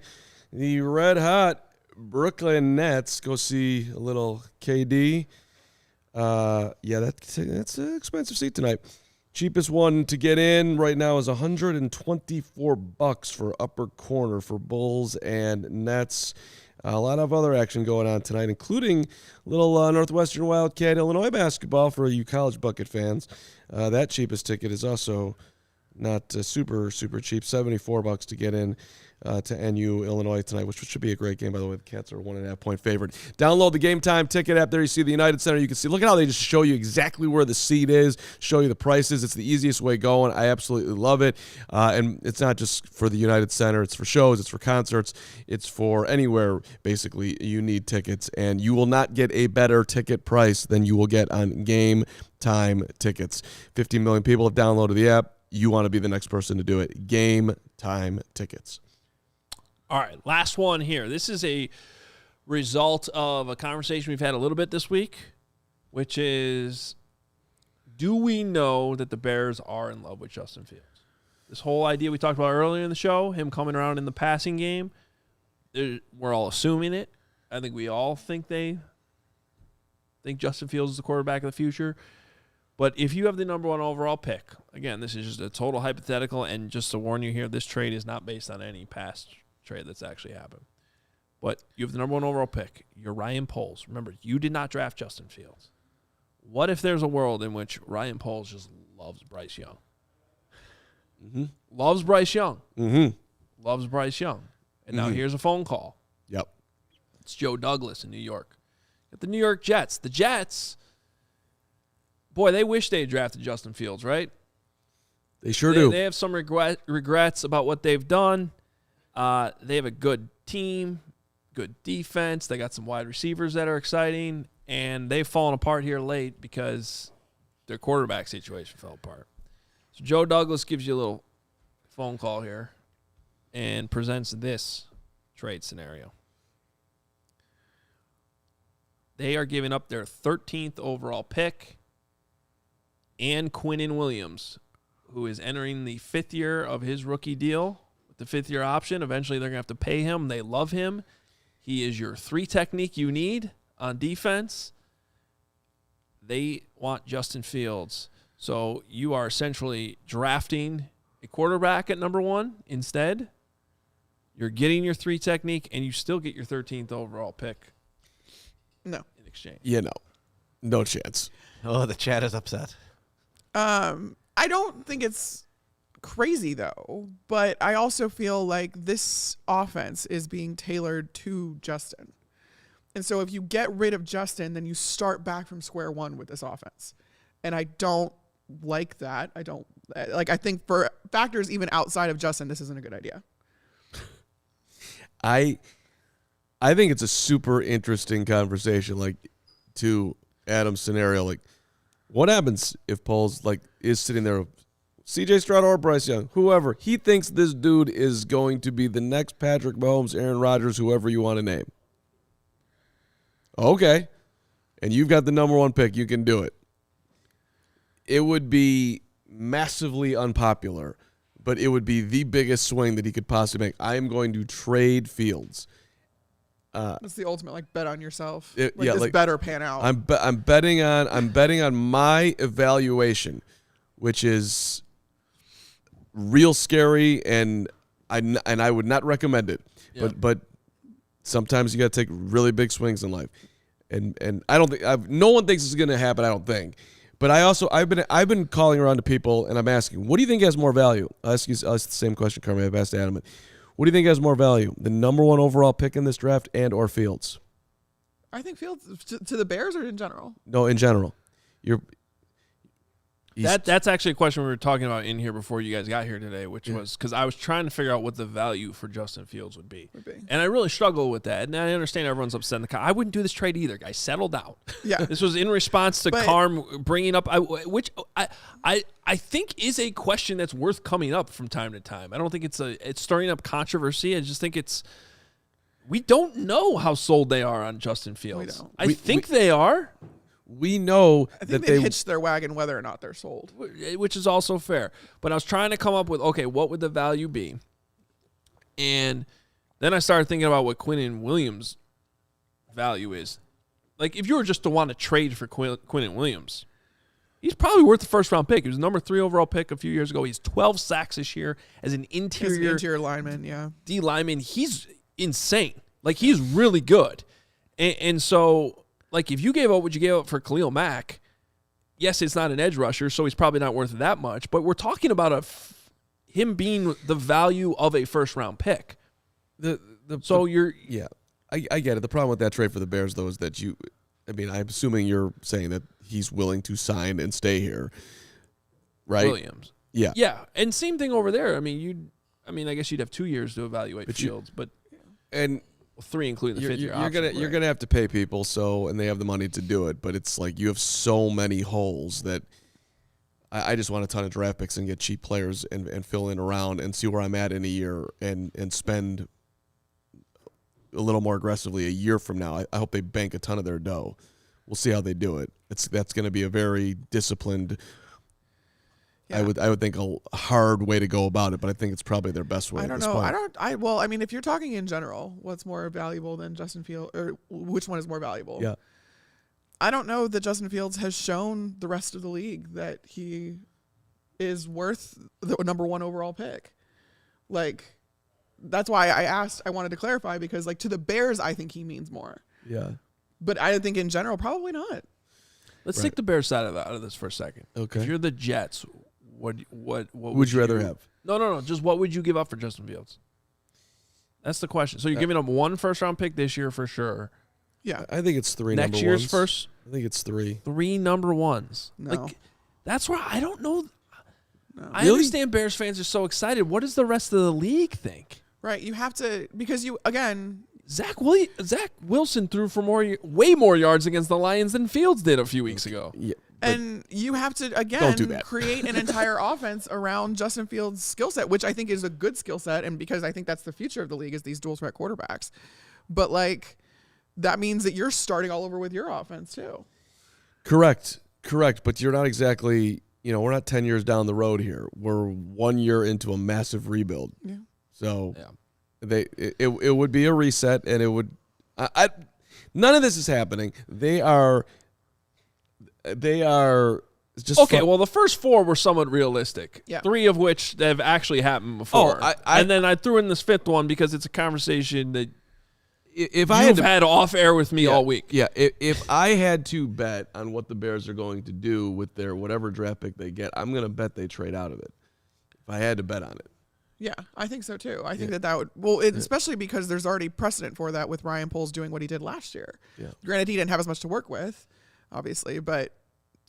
the red-hot Brooklyn Nets. Go see a little KD. That's an expensive seat tonight. Cheapest one to get in right now is $124 for upper corner for Bulls and Nets. A lot of other action going on tonight, including little Northwestern Wildcat Illinois basketball for you college bucket fans. That cheapest ticket is also not super cheap, $74 to get in to NU Illinois tonight, which should be a great game, by the way. The Cats are a 1.5 point favorite. Download the Game Time ticket app. There you see the United Center. You can see, look at how they just show you exactly where the seat is, show you the prices. It's the easiest way going. I absolutely love it. And it's not just for the United Center. It's for shows. It's for concerts. It's for anywhere, basically, you need tickets. And you will not get a better ticket price than you will get on Game Time tickets. 15 million people have downloaded the app. You want to be the next person to do it. Game Time tickets. All right, last one here. This is a result of a conversation we've had a little bit this week, which is, do we know that the Bears are in love with Justin Fields? This whole idea we talked about earlier in the show, him coming around in the passing game, we're all assuming it. I think we all think Justin Fields is the quarterback of the future. But if you have the number 1 overall pick, again, this is just a total hypothetical, and just to warn you here, this trade is not based on any past trade that's actually happened. But you have the number 1 overall pick. You're Ryan Poles. Remember, you did not draft Justin Fields. What if there's a world in which Ryan Poles just loves Bryce Young? Mm-hmm. Loves Bryce Young. Mm-hmm. Loves Bryce Young. And now here's a phone call. Yep. It's Joe Douglas in New York. At the New York Jets. The Jets, boy, they wish they had drafted Justin Fields, right? They sure do. They have some regrets about what they've done. They have a good team, good defense. They got some wide receivers that are exciting, and they've fallen apart here late because their quarterback situation fell apart. So Joe Douglas gives you a little phone call here and presents this trade scenario. They are giving up their 13th overall pick and Quinnen Williams, who is entering the 5th year of his rookie deal. The 5th-year option. Eventually, they're going to have to pay him. They love him. He is your 3 technique you need on defense. They want Justin Fields. So you are essentially drafting a quarterback at number 1 instead. You're getting your 3 technique, and you still get your 13th overall pick. No. In exchange. Yeah, no chance. Oh, the chat is upset. I don't think it's crazy though, but I also feel like this offense is being tailored to Justin. And so if you get rid of Justin, then you start back from square one with this offense. And I don't like that. I think for factors even outside of Justin, this isn't a good idea. I think it's a super interesting conversation, like, to Adam's scenario. Like, what happens if Poles, like, is sitting there, C.J. Stroud or Bryce Young, whoever, he thinks this dude is going to be the next Patrick Mahomes, Aaron Rodgers, whoever you want to name. Okay. And you've got the number 1 pick. You can do it. It would be massively unpopular, but it would be the biggest swing that he could possibly make. I am going to trade Fields. That's the ultimate, bet on yourself. This better pan out. I'm betting on my evaluation, which is real scary, and I would not recommend it. Yeah. But sometimes you got to take really big swings in life, and I don't think no one thinks it's going to happen. I don't think, but I've been calling around to people, and I'm asking, what do you think has more value? I'll ask the same question, Carmen. I've asked Adam. What do you think has more value, the number 1 overall pick in this draft and or Fields? I think Fields to the Bears or in general. No, in general. That's actually a question we were talking about in here before you guys got here today, which was because I was trying to figure out what the value for Justin Fields would be. And I really struggle with that. And I understand everyone's upset in the I wouldn't do this trade either, guys. Settle down. Yeah. This was in response to Carm bringing up, which I think is a question that's worth coming up from time to time. I don't think it's stirring up controversy. I just think we don't know how sold they are on Justin Fields. I think they are. We know I think they've hitched their wagon whether or not they're sold. Which is also fair. But I was trying to come up with, okay, what would the value be? And then I started thinking about what Quinnen Williams' value is. Like, if you were just to want to trade for Quinnen Williams, he's probably worth the first-round pick. He was the number 3 overall pick a few years ago. He's 12 sacks this year as an interior lineman, yeah. D lineman. He's insane. Like, he's really good. And so, like, if you gave up what you gave up for Khalil Mack, yes, it's not an edge rusher, so he's probably not worth that much. But we're talking about him being the value of a first-round pick. I get it. The problem with that trade for the Bears, though, is that I'm assuming you're saying that he's willing to sign and stay here, right? Williams. Yeah. Yeah, and same thing over there. I guess you'd have 2 years to evaluate Fields, and 3 including the fifth year option. You're gonna have to pay people, and they have the money to do it. But it's like you have so many holes that I just want a ton of draft picks and get cheap players and fill in around and see where I'm at in a year and spend a little more aggressively a year from now. I hope they bank a ton of their dough. We'll see how they do it. That's going to be a very disciplined. Yeah. I would think a hard way to go about it, but I think it's probably their best way. I don't know. If you're talking in general, what's more valuable than Justin Fields, or which one is more valuable? Yeah. I don't know that Justin Fields has shown the rest of the league that he is worth the number 1 overall pick. Like, that's why I wanted to clarify, because like to the Bears, I think he means more. Yeah. But I think in general, probably not. Let's take the Bears side out of this for a second. Okay. If you're the Jets, what would you rather have? No. Just what would you give up for Justin Fields? That's the question. So you're giving up 1 first-round pick this year for sure. Yeah. I think it's 3 next number year's ones. first. I think it's 3. 3 number 1s. No. Like, that's where I don't know. No. I understand Bears fans are so excited. What does the rest of the league think? Right. You have to, because Zach Wilson threw for way more yards against the Lions than Fields did a few weeks ago. Yeah. And you have to, Don't do that. create an entire offense around Justin Fields' skill set, which I think is a good skill set. And because I think that's the future of the league, is these dual threat quarterbacks. But like, that means that you're starting all over with your offense too. Correct. But you're not exactly, we're not 10 years down the road here. We're 1 year into a massive rebuild. Yeah. So it would be a reset, and it would. None of this is happening. They are just okay. Well, the first 4 were somewhat realistic. Yeah. 3 of which have actually happened before. And then I threw in this 5th one because it's a conversation that if you've had off air with me all week. Yeah. If I had to bet on what the Bears are going to do with their whatever draft pick they get, I'm going to bet they trade out of it. If I had to bet on it. Yeah, I think so too. I think that would, especially because there's already precedent for that with Ryan Poles doing what he did last year. Yeah. Granted, he didn't have as much to work with, obviously, but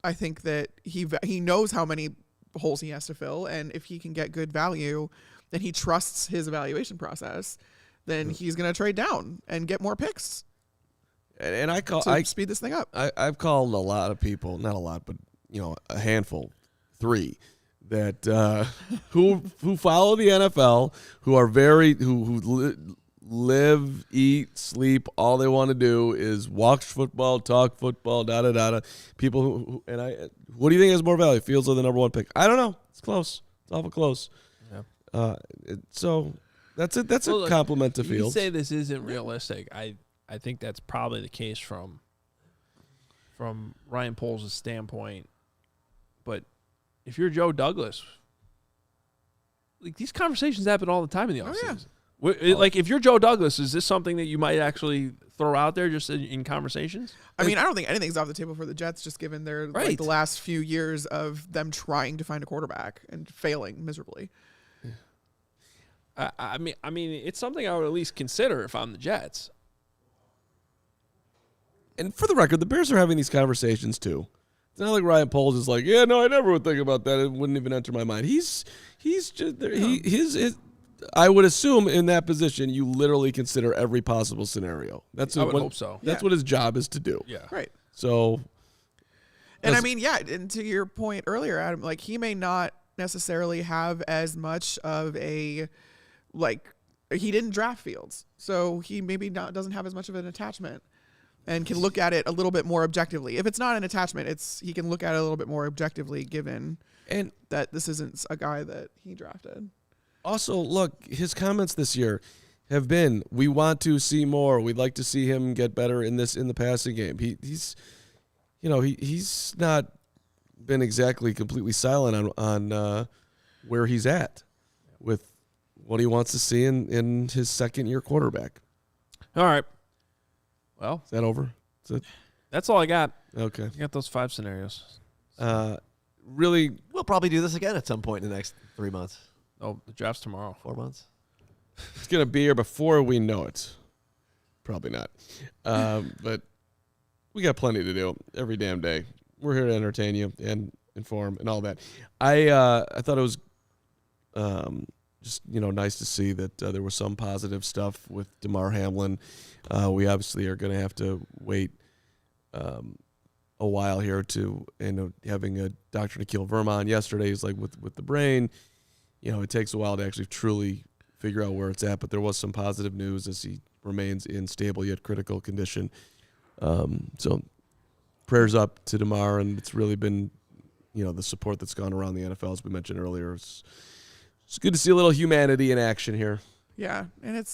I think that he knows how many holes he has to fill, and if he can get good value, then he trusts his evaluation process, then he's going to trade down and get more picks. And I speed this thing up. I've called a lot of people, not a lot, but a handful, 3. That who follow the NFL, who are who live, eat, sleep. All they want to do is watch football, talk football, People who what do you think has more value? Fields or the number 1 pick? I don't know. It's close. It's awful close. Yeah. So that's it. That's a compliment to Fields. You say this isn't realistic. I think that's probably the case from Ryan Poles' standpoint, but. If you're Joe Douglas, like these conversations happen all the time in the offseason. Like if you're Joe Douglas, is this something that you might actually throw out there just in conversations? I mean, I don't think anything's off the table for the Jets, just given their the last few years of them trying to find a quarterback and failing miserably. I mean, it's something I would at least consider if I'm the Jets. And for the record, the Bears are having these conversations too. It's not like Ryan Poles is like, yeah, no, I never would think about that. It wouldn't even enter my mind. He's just there. I would assume in that position, you literally consider every possible scenario. I would hope so. That's what his job is to do. Yeah. Right. So. And I mean, and to your point earlier, Adam, like he may not necessarily have as much of he didn't draft Fields, so he maybe doesn't have as much of an attachment. And can look at it a little bit more objectively. If it's not an attachment, he can look at it a little bit more objectively, given that this isn't a guy that he drafted. Also, look, his comments this year have been, "We want to see more. We'd like to see him get better in the passing game." He's not been exactly completely silent on where he's at with what he wants to see in his second year quarterback. All right. Well, Is that over? that's all I got. Okay. I got those 5 scenarios. Really, We'll probably do this again at some point in the next 3 months, Oh, the draft's tomorrow. 4 months. it's going to be here before we know it. Probably not. But we got plenty to do every damn day. We're here to entertain you and inform and all that. I thought it was just nice to see that there was some positive stuff with Damar Hamlin. We obviously are going to have to wait a while here to having a Dr. Nikhil Verma yesterday. He's like with the brain. It takes a while to actually truly figure out where it's at, but there was some positive news as he remains in stable yet critical condition. So prayers up to Damar, and it's really been, the support that's gone around the NFL, as we mentioned earlier. It's good to see a little humanity in action here. Yeah, and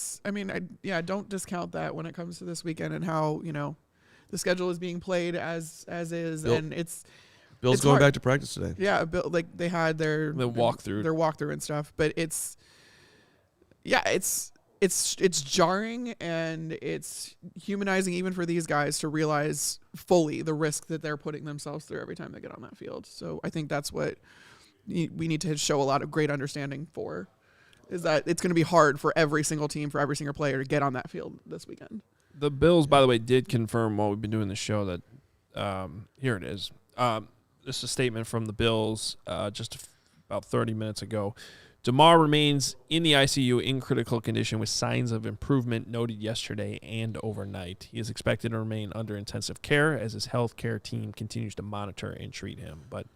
don't discount that when it comes to this weekend and how, the schedule is being played as is, and Bill's going back to practice today. Yeah, they had their walkthrough and stuff, but it's jarring and it's humanizing even for these guys to realize fully the risk that they're putting themselves through every time they get on that field. So I think that's what we need to show a lot of great understanding for, is that it's going to be hard for every single team, for every single player to get on that field this weekend. The Bills, by the way, did confirm while we've been doing the show that here it is. This is a statement from the Bills just about 30 minutes ago. Damar remains in the ICU in critical condition with signs of improvement noted yesterday and overnight. He is expected to remain under intensive care as his health care team continues to monitor and treat him. But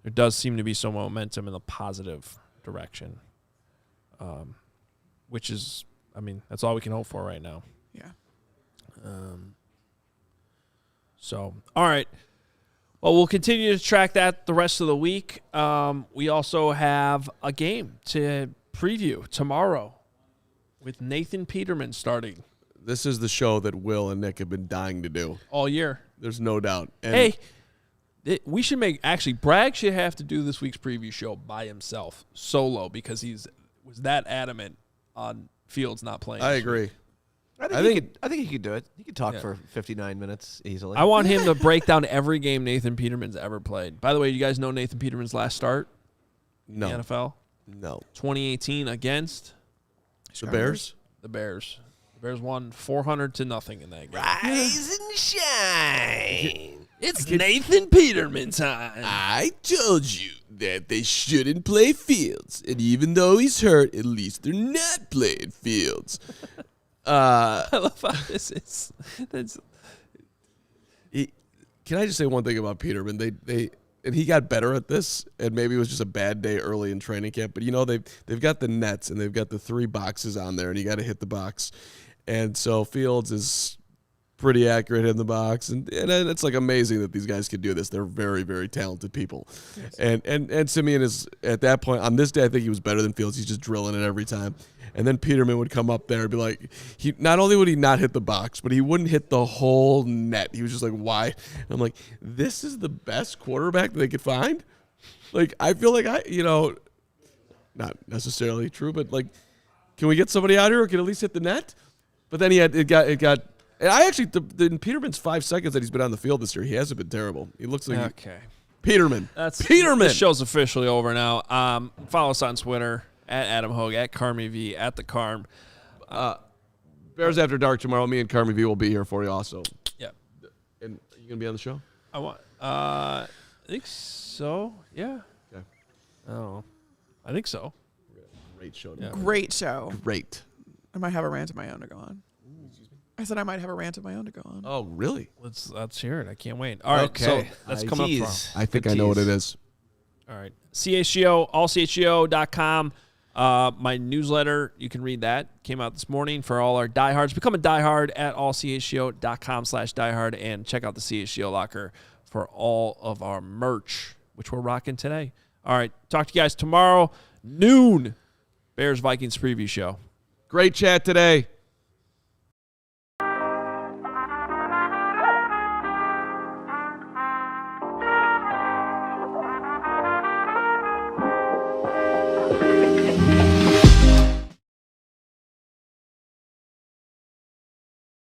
there does seem to be some momentum in the positive direction, which is, that's all we can hope for right now. Yeah. So, all right. Well, we'll continue to track that the rest of the week. We also have a game to preview tomorrow with Nathan Peterman starting. This is the show that Will and Nick have been dying to do all year. There's no doubt. And we should Bragg should have to do this week's preview show by himself, solo, because was that adamant on Fields not playing. I agree. I think he could do it. He could talk for 59 minutes easily. I want him to break down every game Nathan Peterman's ever played. By the way, you guys know Nathan Peterman's last start in the NFL? No. 2018 against the Bears? The Bears. The Bears won 400-0 in that game. Rise and shine. It's Nathan Peterman time. I told you that they shouldn't play Fields. And even though he's hurt, at least they're not playing Fields. I love how this is. Can I just say one thing about Peterman? And he got better at this, and maybe it was just a bad day early in training camp. But they've got the nets and they've got the 3 boxes on there, and you got to hit the box. And so Fields is pretty accurate in the box, and it's like amazing that these guys can do this. They're very, very talented people. Yes. And Simeon is at that point on this day. I think he was better than Fields. He's just drilling it every time. And then Peterman would come up there and be like, he not only would he not hit the box, but he wouldn't hit the whole net. He was just like, why? And I'm like, this is the best quarterback that they could find? Like, I feel like not necessarily true, but like, can we get somebody out here who can at least hit the net? But then it got. And I actually, in Peterman's 5 seconds that he's been on the field this year, he hasn't been terrible. He looks like okay. Peterman. The show's officially over now. Follow us on Twitter at Adam Hoge, at Carmen V, at the Carm. Bears After Dark tomorrow. Me and Carmen V will be here for you also. Yeah. And are you gonna be on the show? I think so. Yeah. Okay. Oh, I think so. Great show. Yeah. Great show. Great. I might have a rant of my own to go on. I said I might have a rant of my own to go on. Oh, really? Let's hear it. I can't wait. All right, so that's coming up tomorrow. I think I know what it is. All right. CHGO, allchgo.com. My newsletter, you can read that. Came out this morning for all our diehards. Become a diehard at allchgo.com/diehard and check out the CHGO locker for all of our merch, which we're rocking today. All right. Talk to you guys tomorrow, noon. Bears Vikings preview show. Great chat today.